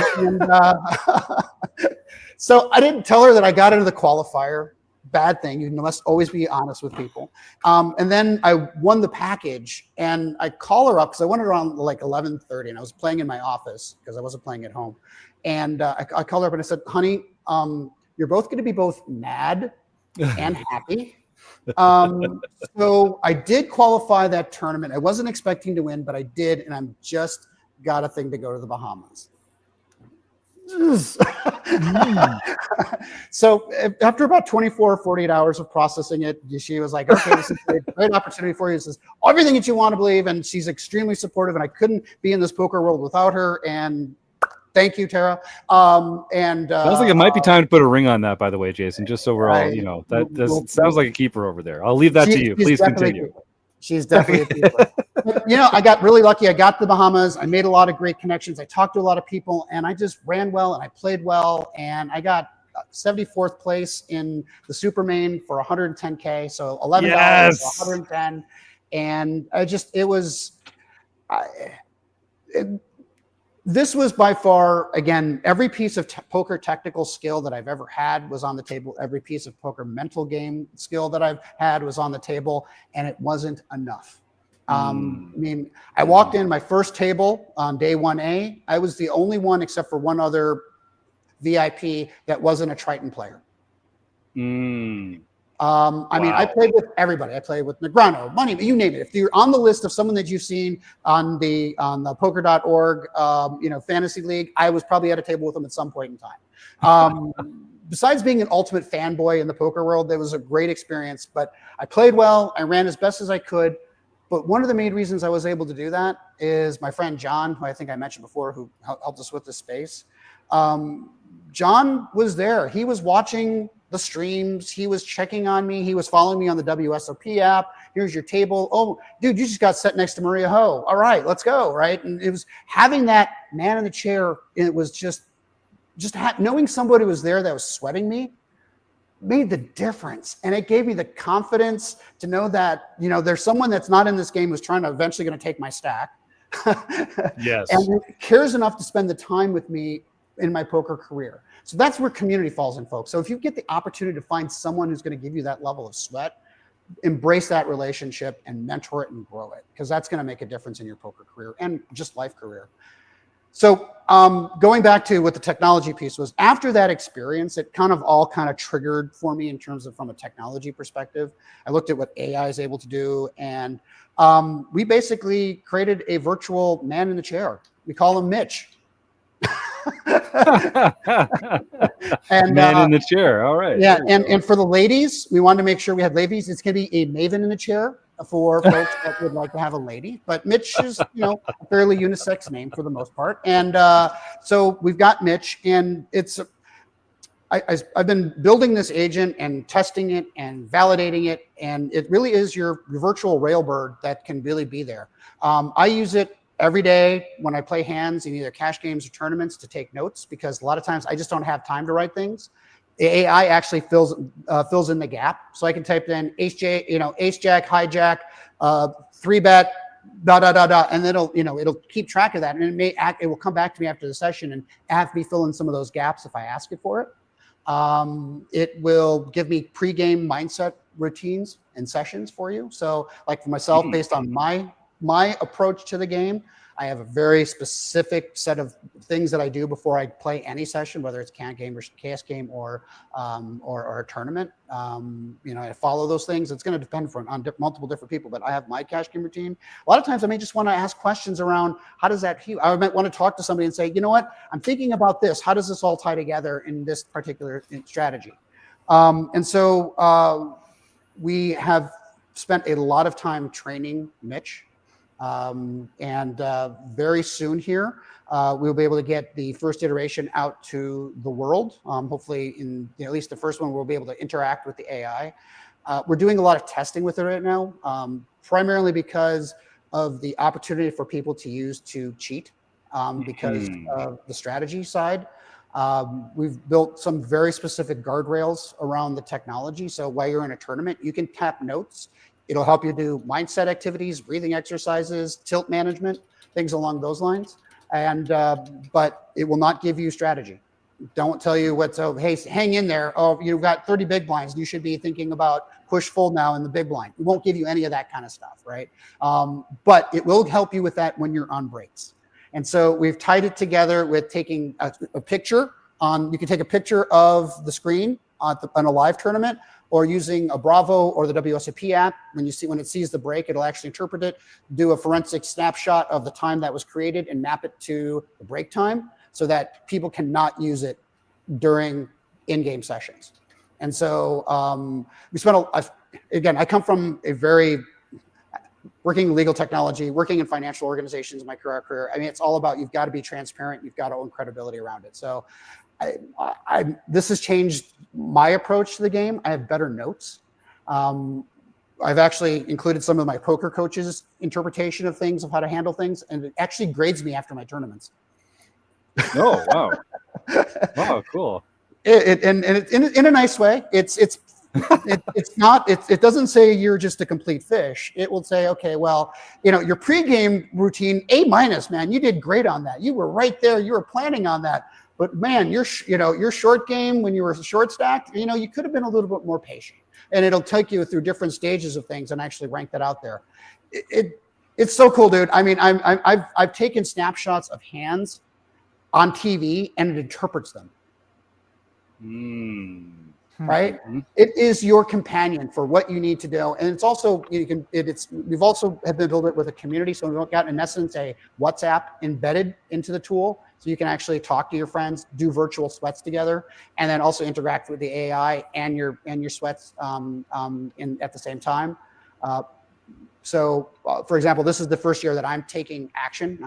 [SPEAKER 5] So I didn't tell her that I got into the qualifier. Bad thing. You must always be honest with people. And then I won the package, and I call her up because I went around like 11:30, and I was playing in my office because I wasn't playing at home. And I called her up and I said, honey, you're both going to be both mad and happy. So I did qualify that tournament. I wasn't expecting to win, but I did, and I'm just got a thing to go to the Bahamas. So after about 24 or 48 hours of processing it, she was like, okay, this is a great opportunity for you. This is everything that you want to believe. And she's extremely supportive, and I couldn't be in this poker world without her. And thank you, Tara.
[SPEAKER 1] Sounds like it might be time to put a ring on that, by the way, Jason, just so we're all, sounds like a keeper over there. I'll leave that to you. Please continue.
[SPEAKER 5] She's definitely a keeper. But, you know, I got really lucky. I got to the Bahamas. I made a lot of great connections. I talked to a lot of people, and I just ran well and I played well. And I got 74th place in the Supermain for 110K. So $11
[SPEAKER 1] Yes.
[SPEAKER 5] 110. And this was by far, again, every piece of poker technical skill that I've ever had was on the table. Every piece of poker mental game skill that I've had was on the table, and it wasn't enough. I mean, I walked in my first table on day 1A. I was the only one, except for one other VIP, that wasn't a Triton player. I mean, I played with everybody. I played with Negrano, Money, you name it. If you're on the list of someone that you've seen on the poker.org, fantasy league, I was probably at a table with them at some point in time. Besides being an ultimate fanboy in the poker world, that was a great experience. But I played well. I ran as best as I could. But one of the main reasons I was able to do that is my friend John, who I think I mentioned before, who helped us with this space. John was there. He was watching the streams. He was checking on me. He was following me on the WSOP app. Here's your table. Oh, dude, you just got set next to Maria Ho. All right, let's go. Right. And it was having that man in the chair. It was just knowing somebody was there that was sweating me made the difference. And it gave me the confidence to know that, there's someone that's not in this game who's eventually going to take my stack.
[SPEAKER 1] Yes.
[SPEAKER 5] And cares enough to spend the time with me in my poker career. So that's where community falls in, folks. So if you get the opportunity to find someone who's going to give you that level of sweat, embrace that relationship and mentor it and grow it, because that's going to make a difference in your poker career and just life career. So going back to what the technology piece was, after that experience, it kind of triggered for me in terms of from a technology perspective. I looked at what AI is able to do, and we basically created a virtual man in the chair. We call him Mitch. And
[SPEAKER 1] man in the chair. All right.
[SPEAKER 5] Yeah, and for the ladies, we wanted to make sure we had ladies. It's going to be a maven in the chair for folks that would like to have a lady. But Mitch is, a fairly unisex name for the most part. And so we've got Mitch, and I've been building this agent and testing it and validating it, and it really is your virtual railbird that can really be there. I use it every day when I play hands in either cash games or tournaments to take notes, because a lot of times I just don't have time to write things. The AI actually fills in the gap. So I can type in ace jack, hijack, 3-bet, and it'll keep track of that. And it will come back to me after the session and have me fill in some of those gaps if I ask it for it. It will give me pre-game mindset routines and sessions for you. So like for myself, based on my approach to the game, I have a very specific set of things that I do before I play any session, whether it's can game or KS game or a tournament. I follow those things. It's going to depend on multiple different people, but I have my cash game routine. A lot of times I may just want to ask questions around how does that feel? I might want to talk to somebody and say, you know what, I'm thinking about this. How does this all tie together in this particular strategy? And so we have spent a lot of time training Mitch. And very soon here, we'll be able to get the first iteration out to the world. Hopefully in at least the first one, we'll be able to interact with the AI. We're doing a lot of testing with it right now, primarily because of the opportunity for people to use to cheat because of the strategy side. We've built some very specific guardrails around the technology. So while you're in a tournament, you can tap notes. It'll help you do mindset activities, breathing exercises, tilt management, things along those lines. And but it will not give you strategy. Don't tell you hey, hang in there. Oh, you've got 30 big blinds. You should be thinking about push fold now in the big blind. It won't give you any of that kind of stuff, right? But it will help you with that when you're on breaks. And so we've tied it together with taking a picture on. You can take a picture of the screen on a live tournament, or using a Bravo or the WSOP app. When it sees the break, it'll actually interpret it, do a forensic snapshot of the time that was created, and map it to the break time so that people cannot use it during in-game sessions. And so we spent again, I come from working in legal technology, working in financial organizations in my career. I mean, it's all about, you've got to be transparent. You've got to own credibility around it. So this has changed my approach to the game. I have better notes. I've actually included some of my poker coaches' interpretation of things, of how to handle things, and it actually grades me after my tournaments.
[SPEAKER 1] Oh, wow. Wow, cool.
[SPEAKER 5] And it's in a nice way. It's not. It doesn't say you're just a complete fish. It will say, okay, well, your pregame routine, A-, man, you did great on that. You were right there. You were planning on that. But man, your short game when you were short stacked, you could have been a little bit more patient. And it'll take you through different stages of things and actually rank that out there. It's so cool, dude. I mean, I've taken snapshots of hands on TV and it interprets them. Right? It is your companion for what you need to do, and it's also we've also have been built it with a community, so we've got in essence a WhatsApp embedded into the tool, so you can actually talk to your friends, do virtual sweats together, and then also interact with the AI and your sweats at the same time. So, for example, this is the first year that I'm taking action.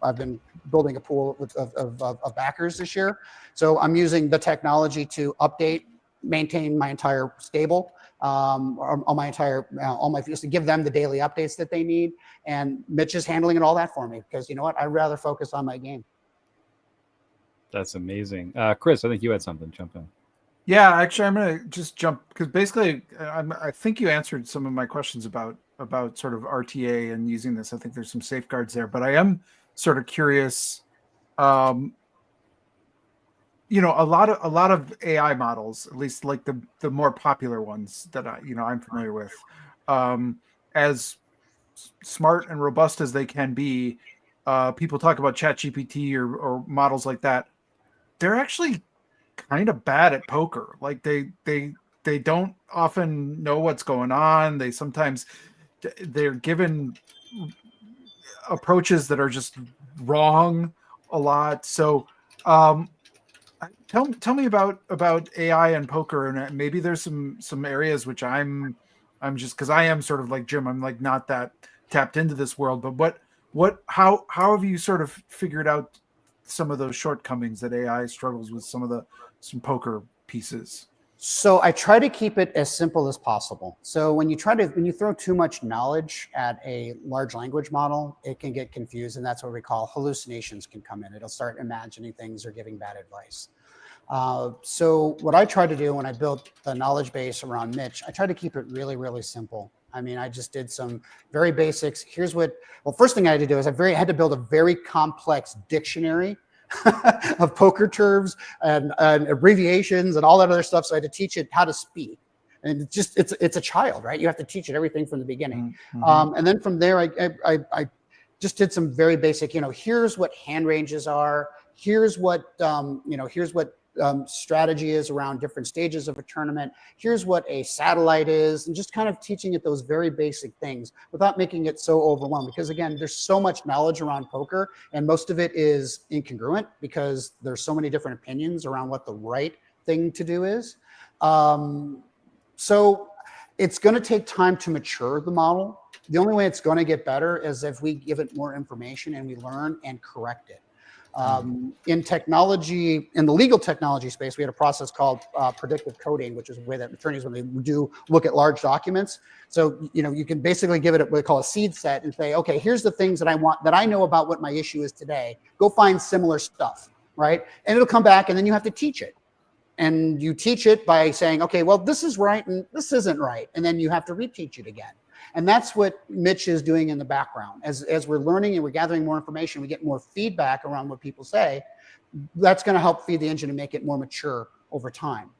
[SPEAKER 5] I've been building a pool of backers this year. So I'm using the technology to update, maintain my entire stable, just to give them the daily updates that they need. And Mitch is handling all that for me because you know what? I'd rather focus on my game.
[SPEAKER 1] That's amazing. Chris, I think you had something. Jump in.
[SPEAKER 2] Yeah, actually, I'm going to just jump because basically I think you answered some of my questions about sort of RTA and using this. I think there's some safeguards there, but I am sort of curious. A lot of AI models, at least like the more popular ones that I'm familiar with, as smart and robust as they can be, people talk about ChatGPT or models like that. They're actually kind of bad at poker. Like they don't often know what's going on. They're given approaches that are just wrong a lot. So tell me about AI and poker, and maybe there's some areas which I'm just, because I am sort of like Jim, I'm like not that tapped into this world, but how have you sort of figured out some of those shortcomings that AI struggles with, some poker pieces?
[SPEAKER 5] So I try to keep it as simple as possible. So when you throw too much knowledge at a large language model, it can get confused, and that's what we call hallucinations can come in. It'll start imagining things or giving bad advice. So what I tried to do when I built the knowledge base around Mitch, I tried to keep it really, really simple. I mean, I just did some very basics. First thing I had to do is I had to build a very complex dictionary of poker terms and abbreviations and all that other stuff. So I had to teach it how to speak. And it's a child, right? You have to teach it everything from the beginning.
[SPEAKER 2] Mm-hmm.
[SPEAKER 5] And then from there, I just did some very basic, here's what hand ranges are. Here's what strategy is around different stages of a tournament. Here's what a satellite is, and just kind of teaching it those very basic things without making it so overwhelming. Because again, there's so much knowledge around poker, and most of it is incongruent because there's so many different opinions around what the right thing to do is. So it's going to take time to mature the model. The only way it's going to get better is if we give it more information and we learn and correct it. In technology, in the legal technology space, we had a process called predictive coding, which is a way that attorneys, when they do look at large documents, so you can basically give it what we call a seed set and say, okay, here's the things that I want, that I know about what my issue is today. Go find similar stuff, right? And it'll come back, and then you have to teach it. And you teach it by saying, okay, well, this is right and this isn't right, and then you have to reteach it again. And that's what Mitch is doing in the background. As we're learning and we're gathering more information, we get more feedback around what people say. That's going to help feed the engine and make it more mature over time.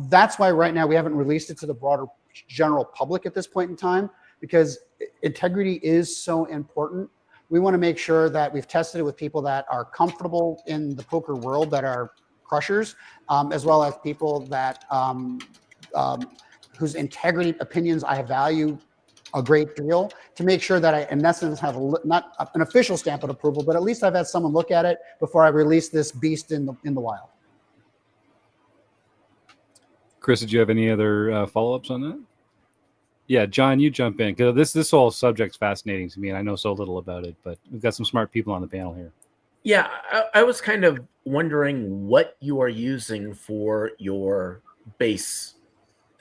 [SPEAKER 5] That's why right now we haven't released it to the broader general public at this point in time, because integrity is so important. We want to make sure that we've tested it with people that are comfortable in the poker world, that are crushers, as well as people that whose integrity opinions I value a great deal, to make sure that I, in essence, have not an official stamp of approval, but at least I've had someone look at it before I release this beast in the wild.
[SPEAKER 1] Chris, did you have any other follow-ups on that? Yeah, John, you jump in, because this whole subject's fascinating to me, and I know so little about it, but we've got some smart people on the panel here.
[SPEAKER 3] Yeah, I was kind of wondering what you are using for your base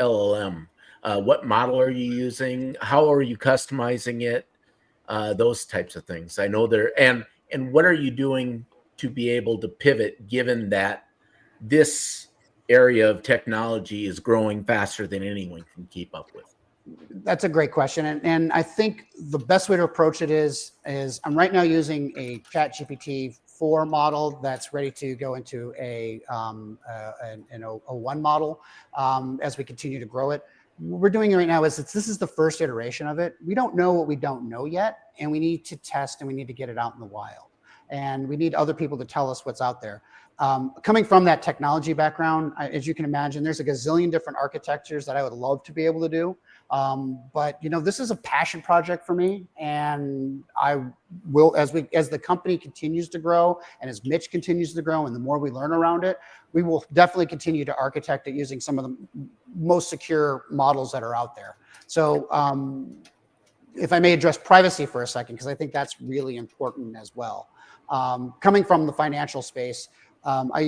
[SPEAKER 3] LLM. What model are you using? How are you customizing it? Those types of things. I know there, and what are you doing to be able to pivot, given that this area of technology is growing faster than anyone can keep up with?
[SPEAKER 5] That's a great question, and I think the best way to approach it is I'm right now using a ChatGPT 4 model that's ready to go into a one model as we continue to grow it. What we're doing right now is this is the first iteration of it. We don't know what we don't know yet, and we need to test and we need to get it out in the wild, and we need other people to tell us what's out there. Coming from that technology background, as you can imagine, there's a gazillion different architectures that I would love to be able to do. But this is a passion project for me, and I will, as the company continues to grow and as Mitch continues to grow and the more we learn around it, we will definitely continue to architect it using some of the most secure models that are out there. So if I may address privacy for a second, because I think that's really important as well. Coming from the financial space, I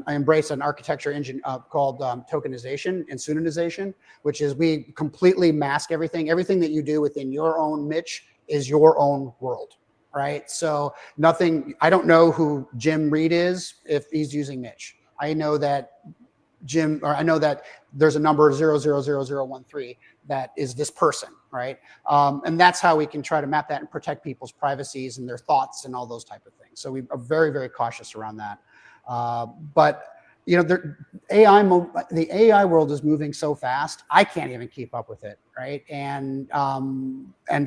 [SPEAKER 5] embrace an architecture engine called tokenization and pseudonymization, which is we completely mask everything. Everything that you do within your own Mitch is your own world, right? So I don't know who Jim Reed is if he's using Mitch. I know that I know that there's a number 000013 that is this person, right? And that's how we can try to map that and protect people's privacies and their thoughts and all those type of things. So we are very, very cautious around that. But the AI world is moving so fast, I can't even keep up with it, right? And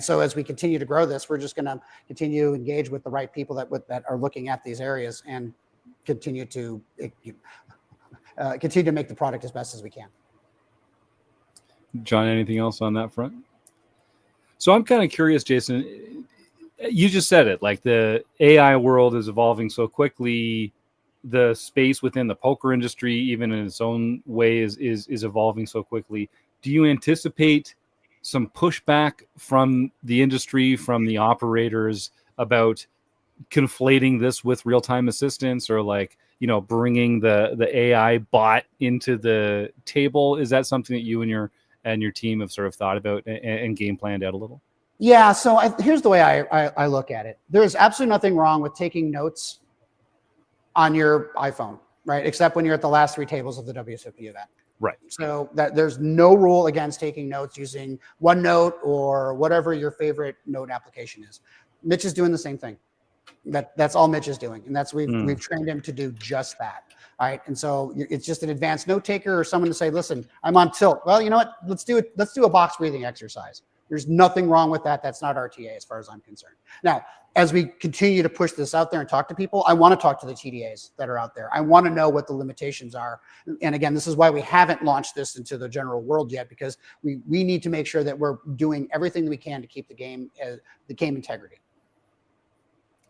[SPEAKER 5] so as we continue to grow this, we're just going to continue to engage with the right people that are looking at these areas and continue to make the product as best as we can.
[SPEAKER 1] John, anything else on that front? So I'm kind of curious, Jason, you just said it, like the AI world is evolving so quickly. The space within the poker industry, even in its own way, is evolving so quickly. Do you anticipate some pushback from the industry, from the operators about conflating this with real-time assistance, or bringing the AI bot into the table? Is that something that you and your team have sort of thought about and game planned out a little?
[SPEAKER 5] Yeah. So here's the way I look at it. There's absolutely nothing wrong with taking notes on your iPhone, right? Except when you're at the last three tables of the WSOP event.
[SPEAKER 1] Right.
[SPEAKER 5] So that there's no rule against taking notes using OneNote or whatever your favorite note application is. Mitch is doing the same thing. That's all Mitch is doing, and we've trained him to do just that. All right, and so it's just an advanced note taker or someone to say, "Listen, I'm on tilt." Well, you know what? Let's do it. Let's do a box breathing exercise. There's nothing wrong with that. That's not RTA as far as I'm concerned. Now, as we continue to push this out there and talk to people, I want to talk to the TDAs that are out there. I want to know what the limitations are. And again, this is why we haven't launched this into the general world yet, because we need to make sure that we're doing everything we can to keep the game integrity.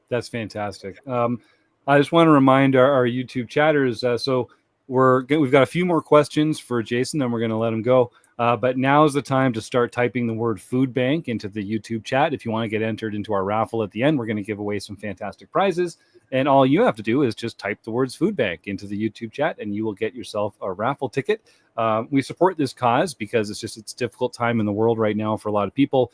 [SPEAKER 1] That's fantastic. I just want to remind our YouTube chatters. So we've got a few more questions for Jason, then we're going to let him go. But now is the time to start typing the word food bank into the YouTube chat. If you want to get entered into our raffle at the end, we're going to give away some fantastic prizes. And all you have to do is just type the words food bank into the YouTube chat and you will get yourself a raffle ticket. We support this cause because it's a difficult time in the world right now for a lot of people.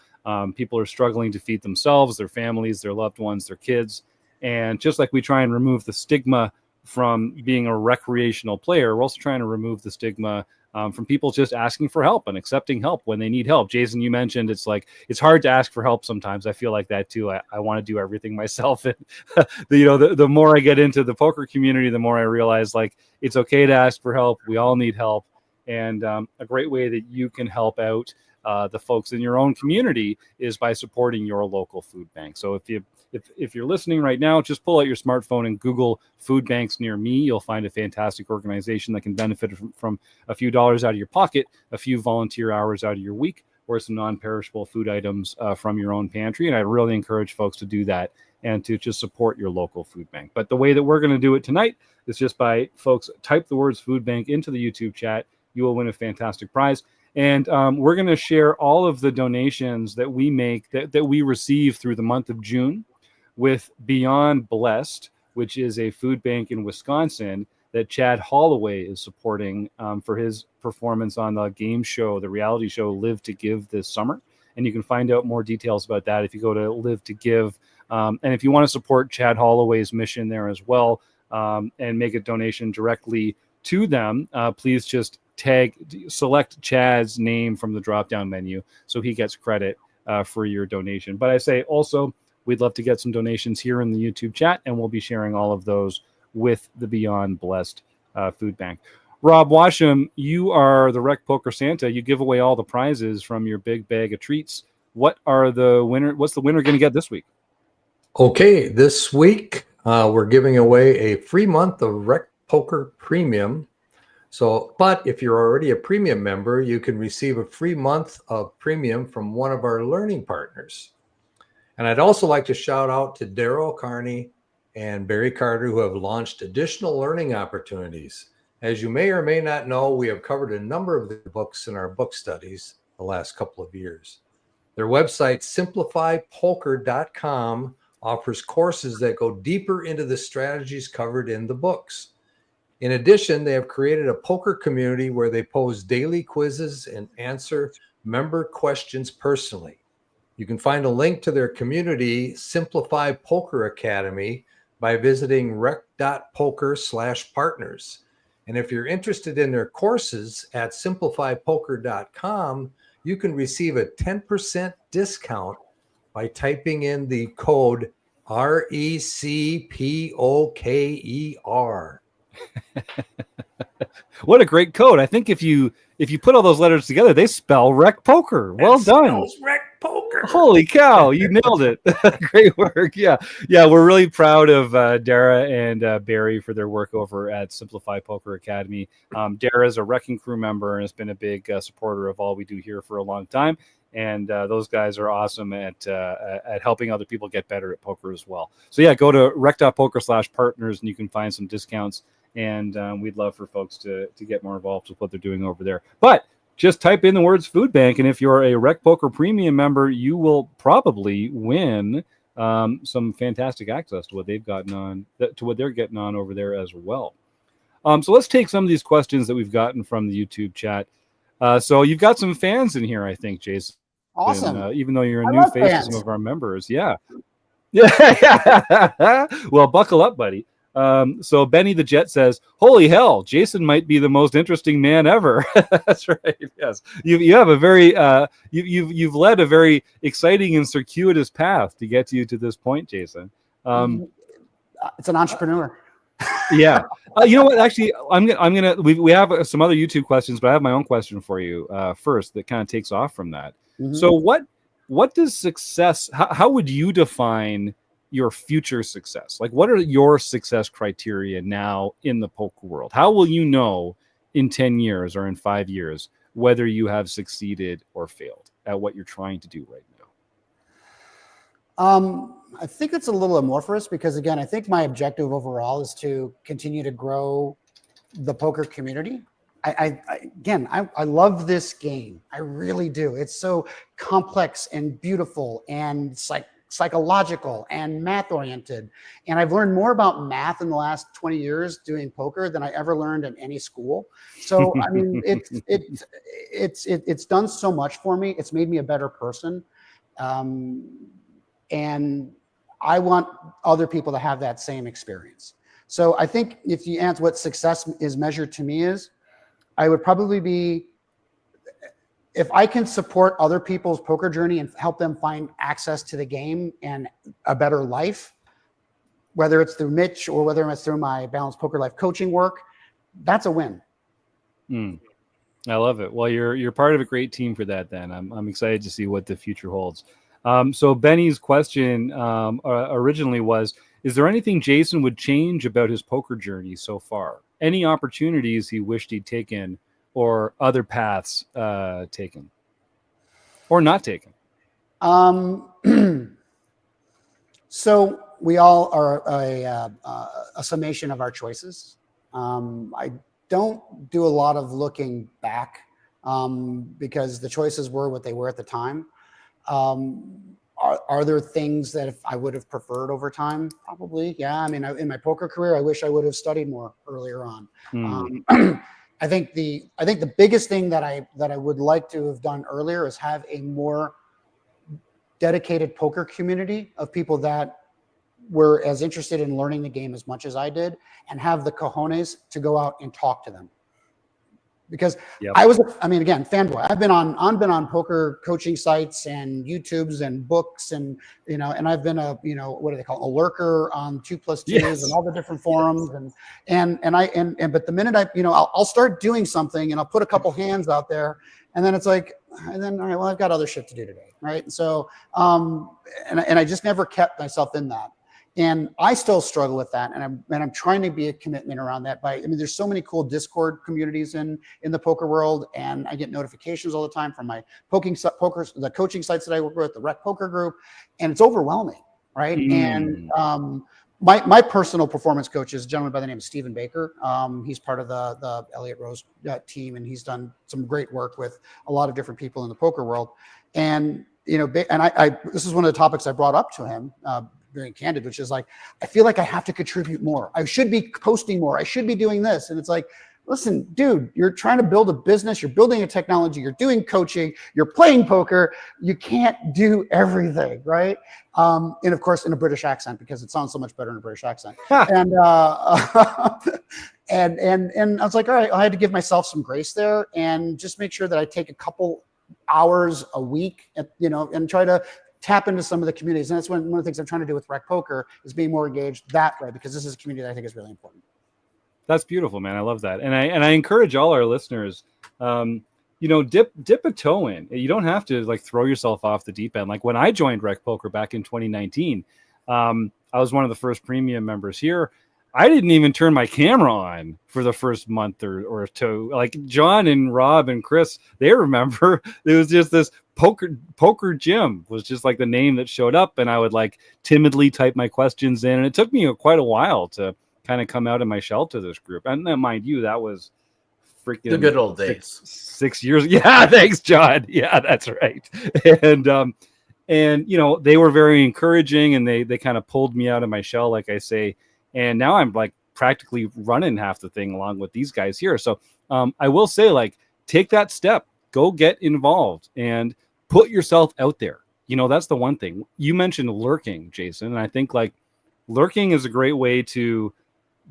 [SPEAKER 1] People are struggling to feed themselves, their families, their loved ones, their kids. And just like we try and remove the stigma from being a recreational player, we're also trying to remove the stigma from people just asking for help and accepting help when they need help. Jason, you mentioned it's hard to ask for help sometimes. I feel like that too. I want to do everything myself. And the more I get into the poker community, the more I realize it's okay to ask for help. We all need help. And a great way that you can help out the folks in your own community is by supporting your local food bank. So if you're listening right now, just pull out your smartphone and Google food banks near me. You'll find a fantastic organization that can benefit from a few dollars out of your pocket, a few volunteer hours out of your week, or some non-perishable food items from your own pantry. And I really encourage folks to do that and to just support your local food bank. But the way that we're going to do it tonight is just by folks type the words food bank into the YouTube chat. You will win a fantastic prize. And we're going to share all of the donations that we make, that we receive through the month of June with Beyond Blessed, which is a food bank in Wisconsin that Chad Holloway is supporting for his performance on the game show, the reality show Live to Give this summer. And you can find out more details about that if you go to Live to Give. And if you want to support Chad Holloway's mission there as well, and make a donation directly to them, please just select Chad's name from the drop-down menu so he gets credit for your donation. But I say also, we'd love to get some donations here in the YouTube chat, and we'll be sharing all of those with the Beyond Blessed Food Bank. Rob Washam, you are the RecPoker Santa. You give away all the prizes from your big bag of treats. What's the winner going to get this week?
[SPEAKER 4] Okay, this week we're giving away a free month of RecPoker Premium. But if you're already a premium member, you can receive a free month of premium from one of our learning partners. And I'd also like to shout out to Daryl Carney and Barry Carter, who have launched additional learning opportunities. As you may or may not know, we have covered a number of their books in our book studies the last couple of years. Their website, simplifypoker.com, offers courses that go deeper into the strategies covered in the books. In addition, they have created a poker community where they pose daily quizzes and answer member questions personally. You can find a link to their community, Simplify Poker Academy, by visiting rec.poker/partners. And if you're interested in their courses at simplifypoker.com, you can receive a 10% discount by typing in the code RECPOKER.
[SPEAKER 1] What a great code. I think if you put all those letters together, they spell RecPoker. Well done.
[SPEAKER 3] RecPoker.
[SPEAKER 1] Holy cow, you nailed it. Great work. Yeah, we're really proud of Dara and Barry for their work over at Simplify Poker Academy. Dara is a Wrecking Crew member and has been a big supporter of all we do here for a long time. And those guys are awesome at helping other people get better at poker as well. So yeah, go to rec.poker/partners and you can find some discounts. And we'd love for folks to get more involved with what they're doing over there. But just type in the words food bank, and if you're a RecPoker Premium member, you will probably win some fantastic access to what they've gotten on, to what they're getting on over there as well. So let's take some of these questions that we've gotten from the YouTube chat. So you've got some fans in here, I think, Jason.
[SPEAKER 5] Awesome.
[SPEAKER 1] And, even though you're a
[SPEAKER 5] I
[SPEAKER 1] new
[SPEAKER 5] love
[SPEAKER 1] face to
[SPEAKER 5] fans.
[SPEAKER 1] some of our members, yeah. Well, buckle up, buddy. So Benny the Jet says, "Holy hell, Jason might be the most interesting man ever." That's right. Yes, you have a very you've led a very exciting and circuitous path to get you to this point, Jason.
[SPEAKER 5] It's an entrepreneur.
[SPEAKER 1] Yeah. You know what? Actually, I'm gonna. We have some other YouTube questions, but I have my own question for you first that kind of takes off from that.
[SPEAKER 5] Mhm.
[SPEAKER 1] So what does success? How would you define your future success? Like, what are your success criteria now in the poker world? How will you know in 10 years or in 5 years whether you have succeeded or failed at what you're trying to do right now?
[SPEAKER 5] I think it's a little amorphous because, again, I think my objective overall is to continue to grow the poker community. I love this game. I really do. It's so complex and beautiful and psychological and math oriented. And I've learned more about math in the last 20 years doing poker than I ever learned in any school. So, I mean, it's done so much for me. It's made me a better person. And I want other people to have that same experience. So I think if you answer what success is measured to me is, I would probably be, if I can support other people's poker journey and help them find access to the game and a better life, whether it's through Mitch or whether it's through my Balanced Poker Life coaching work, that's a win.
[SPEAKER 1] I love it. Well, you're part of a great team for that. Then I'm excited to see what the future holds. So Benny's question originally was, is there anything Jason would change about his poker journey so far? Any opportunities he wished he'd taken or other paths taken or not taken?
[SPEAKER 5] So we all are a summation of our choices. I don't do a lot of looking back because the choices were what they were at the time. Are there things that if I would have preferred over time? Probably, yeah. I mean, in my poker career, I wish I would have studied more earlier on. I think the biggest thing that I would like to have done earlier is have a more dedicated poker community of people that were as interested in learning the game as much as I did, and have the cojones to go out and talk to them. Because again, fanboy. I've been on poker coaching sites and YouTubes and books and I've been what do they call it? A lurker on 2+2s and all the different forums but the minute I'll start doing something and I'll put a couple hands out there and then it's like, and then all right, well, I've got other shit to do today, right? And so and I just never kept myself in that. And I still struggle with that, and I'm trying to be a commitment around that. There's so many cool Discord communities in the poker world, and I get notifications all the time from my the coaching sites that I work with, the RecPoker group, and it's overwhelming, right? And my personal performance coach is a gentleman by the name of Stephen Baker. He's part of the Elliott Rose team, and he's done some great work with a lot of different people in the poker world. And I this is one of the topics I brought up to him. Very candid, which is like, I feel like I have to contribute more. I should be posting more. I should be doing this. And it's like, listen, dude, you're trying to build a business. You're building a technology. You're doing coaching. You're playing poker. You can't do everything, right? And of course, in a British accent, because it sounds so much better in a British accent. And I was like, all right, I had to give myself some grace there and just make sure that I take a couple hours a week, and try to tap into some of the communities. And that's one of the things I'm trying to do with RecPoker is being more engaged that way, because this is a community that I think is really important.
[SPEAKER 1] That's beautiful, man. I love that. And I encourage all our listeners, dip a toe in. You don't have to like throw yourself off the deep end. Like when I joined RecPoker back in 2019, I was one of the first premium members here. I didn't even turn my camera on for the first month or two. Like John and Rob and Chris, they remember it was just this poker gym was just like the name that showed up, and I would like timidly type my questions in, and it took me quite a while to kind of come out of my shell to this group. And then, mind you, that was freaking
[SPEAKER 3] the good old days.
[SPEAKER 1] 6 years. Yeah, thanks, John. Yeah, that's right. And they were very encouraging, and they kind of pulled me out of my shell, like I say. And now I'm like practically running half the thing along with these guys here. So I will say, like, take that step, go get involved and put yourself out there. That's the one thing. You mentioned lurking, Jason. And I think like lurking is a great way to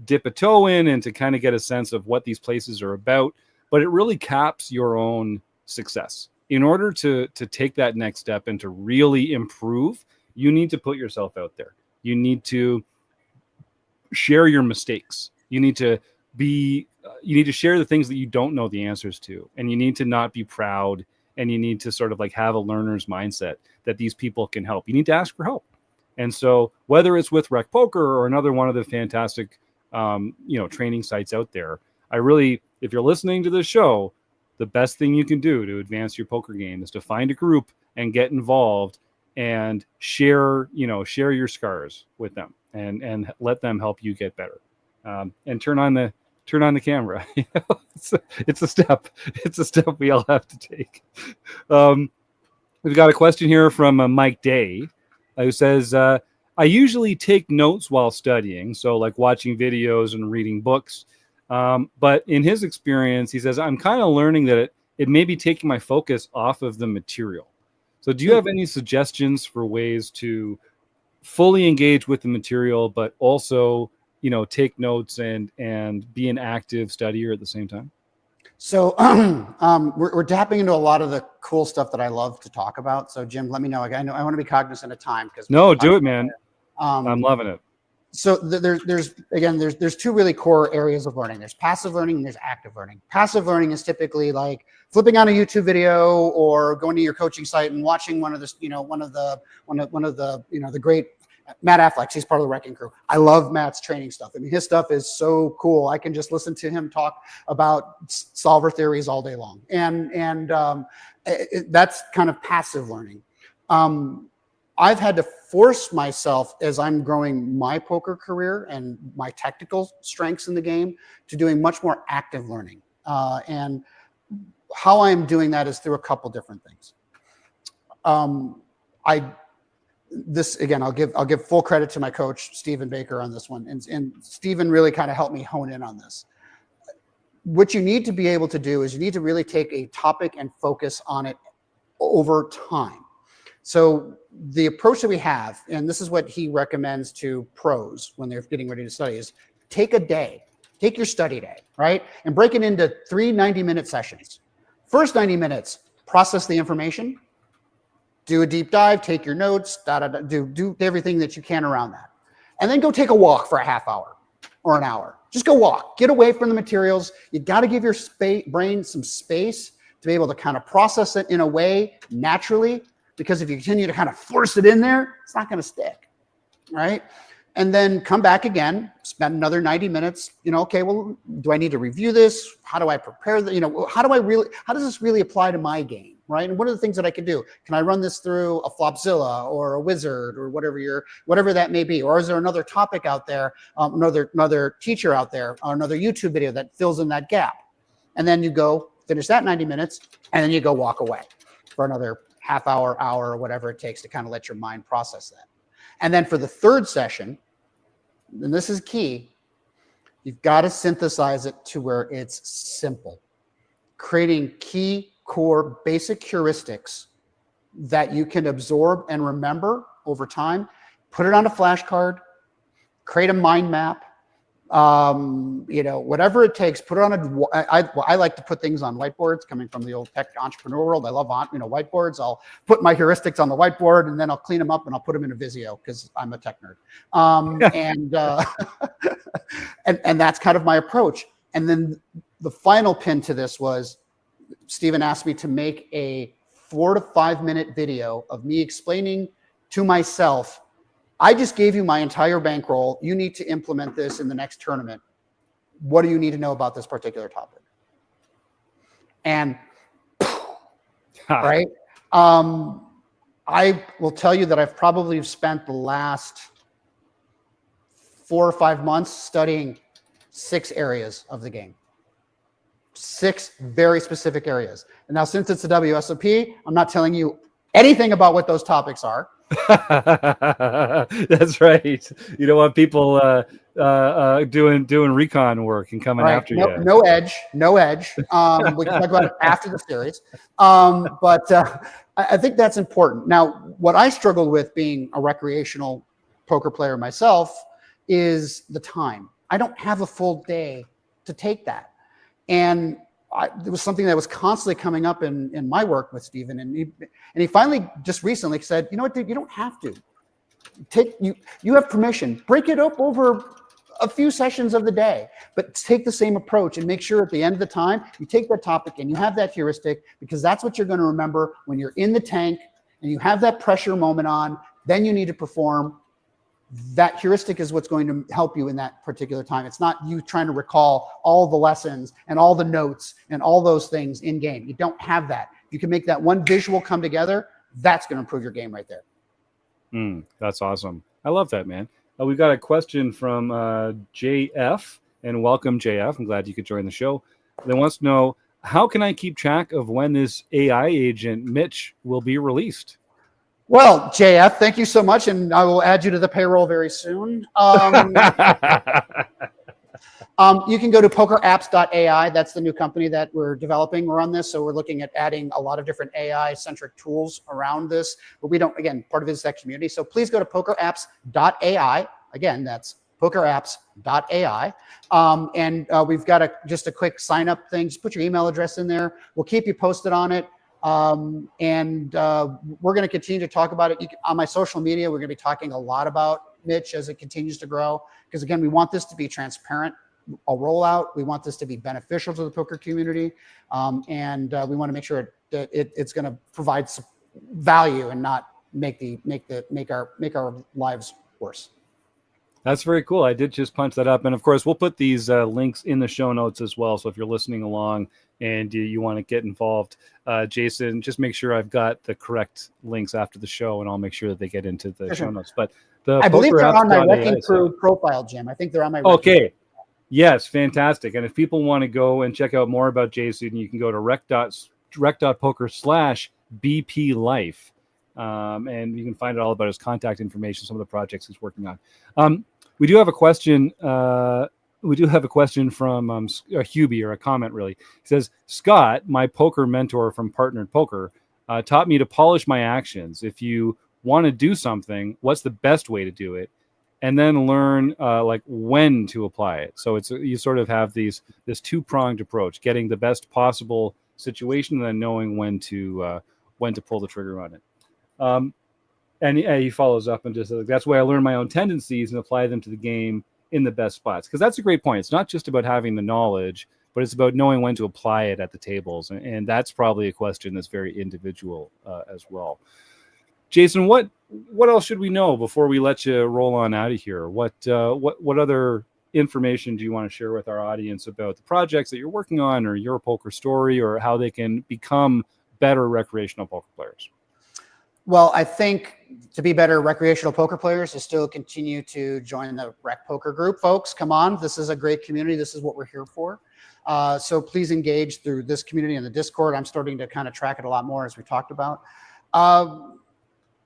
[SPEAKER 1] dip a toe in and to kind of get a sense of what these places are about. But it really caps your own success. In order to take that next step and to really improve, you need to put yourself out there. You need to share your mistakes. You need to share the things that you don't know the answers to, and you need to not be proud, and you need to sort of like have a learner's mindset that these people can help. You need to ask for help. And so whether it's with RecPoker or another one of the fantastic training sites out there, if you're listening to this show, the best thing you can do to advance your poker game is to find a group and get involved and share your scars with them. And let them help you get better, and turn on the camera. It's a step. It's a step we all have to take. We've got a question here from Mike Day, who says, "I usually take notes while studying, so like watching videos and reading books. But in his experience, he says I'm kind of learning that it may be taking my focus off of the material. So, do you have any suggestions for ways to fully engage with the material, but also, take notes and be an active studier at the same time?"
[SPEAKER 5] So we're tapping into a lot of the cool stuff that I love to talk about. So Jim, let me know. I want to be cognizant of time because
[SPEAKER 1] do it, man. I'm loving it.
[SPEAKER 5] So there's two really core areas of learning. There's passive learning and there's active learning. Passive learning is typically like flipping on a YouTube video or going to your coaching site and watching one of the great Matt Affleck. He's part of the Wrecking Crew. I love Matt's training stuff. I mean, his stuff is so cool. I can just listen to him talk about solver theories all day long. And that's kind of passive learning. I've had to force myself as I'm growing my poker career and my technical strengths in the game to doing much more active learning. And how I'm doing that is through a couple different things. this again, I'll give full credit to my coach, Stephen Baker, on this one. And Stephen really kind of helped me hone in on this. What you need to be able to do is you need to really take a topic and focus on it over time. So the approach that we have, and this is what he recommends to pros when they're getting ready to study, is take a day, take your study day, right? And break it into 3 90-minute sessions. First 90 minutes, process the information, do a deep dive, take your notes, do everything that you can around that. And then go take a walk for a half hour or an hour. Just go walk, get away from the materials. You got to give your brain some space to be able to kind of process it in a way naturally, because if you continue to kind of force it in there, it's not going to stick, right? And then come back again, spend another 90 minutes, okay, well, do I need to review this? How do I prepare how does this really apply to my game, right? And what are the things that I can do? Can I run this through a Flopzilla or a Wizard or whatever that may be? Or is there another topic out there, another teacher out there, or another YouTube video that fills in that gap? And then you go finish that 90 minutes, and then you go walk away for another half hour, or whatever it takes to kind of let your mind process that. And then for the third session, and this is key, you've got to synthesize it to where it's simple, creating key, core, basic heuristics that you can absorb and remember over time. Put it on a flashcard, create a mind map, whatever it takes. Put it on I like to put things on whiteboards. Coming from the old tech entrepreneur world, I love whiteboards. I'll put my heuristics on the whiteboard, and then I'll clean them up and I'll put them in a Visio because I'm a tech nerd. And that's kind of my approach. And then the final pin to this was Stephen asked me to make a 4 to 5 minute video of me explaining to myself, I just gave you my entire bankroll. You need to implement this in the next tournament. What do you need to know about this particular topic? And right, I will tell you that I've probably spent the last 4 or 5 months studying 6 areas of the game. 6 very specific areas. And now, since it's a WSOP, I'm not telling you anything about what those topics are.
[SPEAKER 1] That's right. You don't want people doing recon work and coming after you.
[SPEAKER 5] No edge. We can talk about it after the series. But I think that's important. Now, what I struggled with being a recreational poker player myself is the time. I don't have a full day to take that. And it was something that was constantly coming up in my work with Stephen. And he finally just recently said, you know what, dude, you don't have to. You have permission. Break it up over a few sessions of the day, but take the same approach and make sure at the end of the time, you take that topic and you have that heuristic, because that's what you're going to remember when you're in the tank and you have that pressure moment on, then you need to perform. That heuristic is what's going to help you in that particular time. It's not you trying to recall all the lessons and all the notes and all those things in game. You don't have that. You can make that one visual come together. That's going to improve your game right there.
[SPEAKER 1] That's awesome. I love that, man. We've got a question from JF, and welcome, JF. I'm glad you could join the show. They wants to know, how can I keep track of when this AI agent, Mitch, will be released?
[SPEAKER 5] Well, JF, thank you so much, and I will add you to the payroll very soon. You can go to pokerapps.ai. That's the new company that we're developing. We're on this, so we're looking at adding a lot of different AI-centric tools around this. But we don't, again, part of it is that community. So please go to pokerapps.ai. Again, that's pokerapps.ai. We've got just a quick sign-up thing. Just put your email address in there. We'll keep you posted on it. We're going to continue to talk about it on my social media. We're going to be talking a lot about Mitch as it continues to grow, because again, we want this to be transparent, a rollout. We want this to be beneficial to the poker community. We want to make sure that it's going to provide some value and not make our lives worse.
[SPEAKER 1] That's very cool. I did just punch that up. And of course, we'll put these links in the show notes as well. So if you're listening along and you want to get involved, Jason, just make sure I've got the correct links after the show, and I'll make sure that they get into the show notes. But
[SPEAKER 5] I believe they're on my Wrecking Crew profile, Jim. I think they're on my
[SPEAKER 1] Okay. Yes, fantastic. And if people want to go and check out more about Jason, you can go to rec.poker/BP Life. And you can find out all about his contact information, some of the projects he's working on. We do have a question. We do have a question from a Hubie, or a comment really. He says, Scott, my poker mentor from Partnered Poker, taught me to polish my actions. If you want to do something, what's the best way to do it? And then learn like when to apply it. So it's you sort of have this two-pronged approach, getting the best possible situation and then knowing when to pull the trigger on it. And he follows up and just that's why I learn my own tendencies and apply them to the game in the best spots. Because that's a great point. It's not just about having the knowledge, but it's about knowing when to apply it at the tables. And that's probably a question that's very individual as well. Jason, what else should we know before we let you roll on out of here? What other information do you want to share with our audience about the projects that you're working on, or your poker story, or how they can become better recreational poker players?
[SPEAKER 5] Well, I think to be better recreational poker players is still continue to join the RecPoker group, folks. Come on. This is a great community. This is what we're here for. So please engage through this community and the Discord. I'm starting to kind of track it a lot more, as we talked about.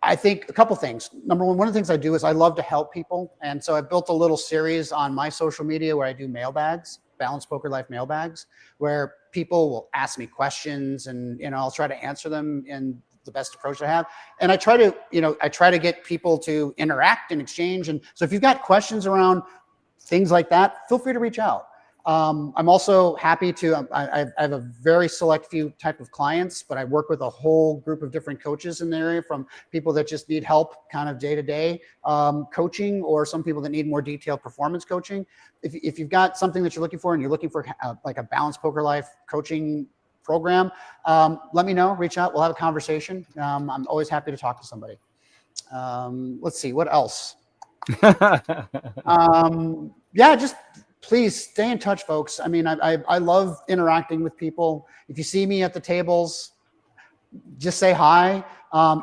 [SPEAKER 5] I think a couple things. Number one of the things I do is I love to help people. And so I built a little series on my social media where I do mailbags, Balanced Poker Life mailbags, where people will ask me questions and, I'll try to answer them in the best approach I have. And I try to get people to interact and exchange. And so if you've got questions around things like that, feel free to reach out. I'm also happy to, I have a very select few type of clients, but I work with a whole group of different coaches in the area, from people that just need help kind of day-to-day coaching, or some people that need more detailed performance coaching. If you've got something that you're looking for and you're looking for like a Balanced Poker Life coaching program, let me know, reach out. We'll have a conversation. I'm always happy to talk to somebody. Let's see, what else? Yeah, just please stay in touch, folks. I mean, I love interacting with people. If you see me at the tables, just say hi.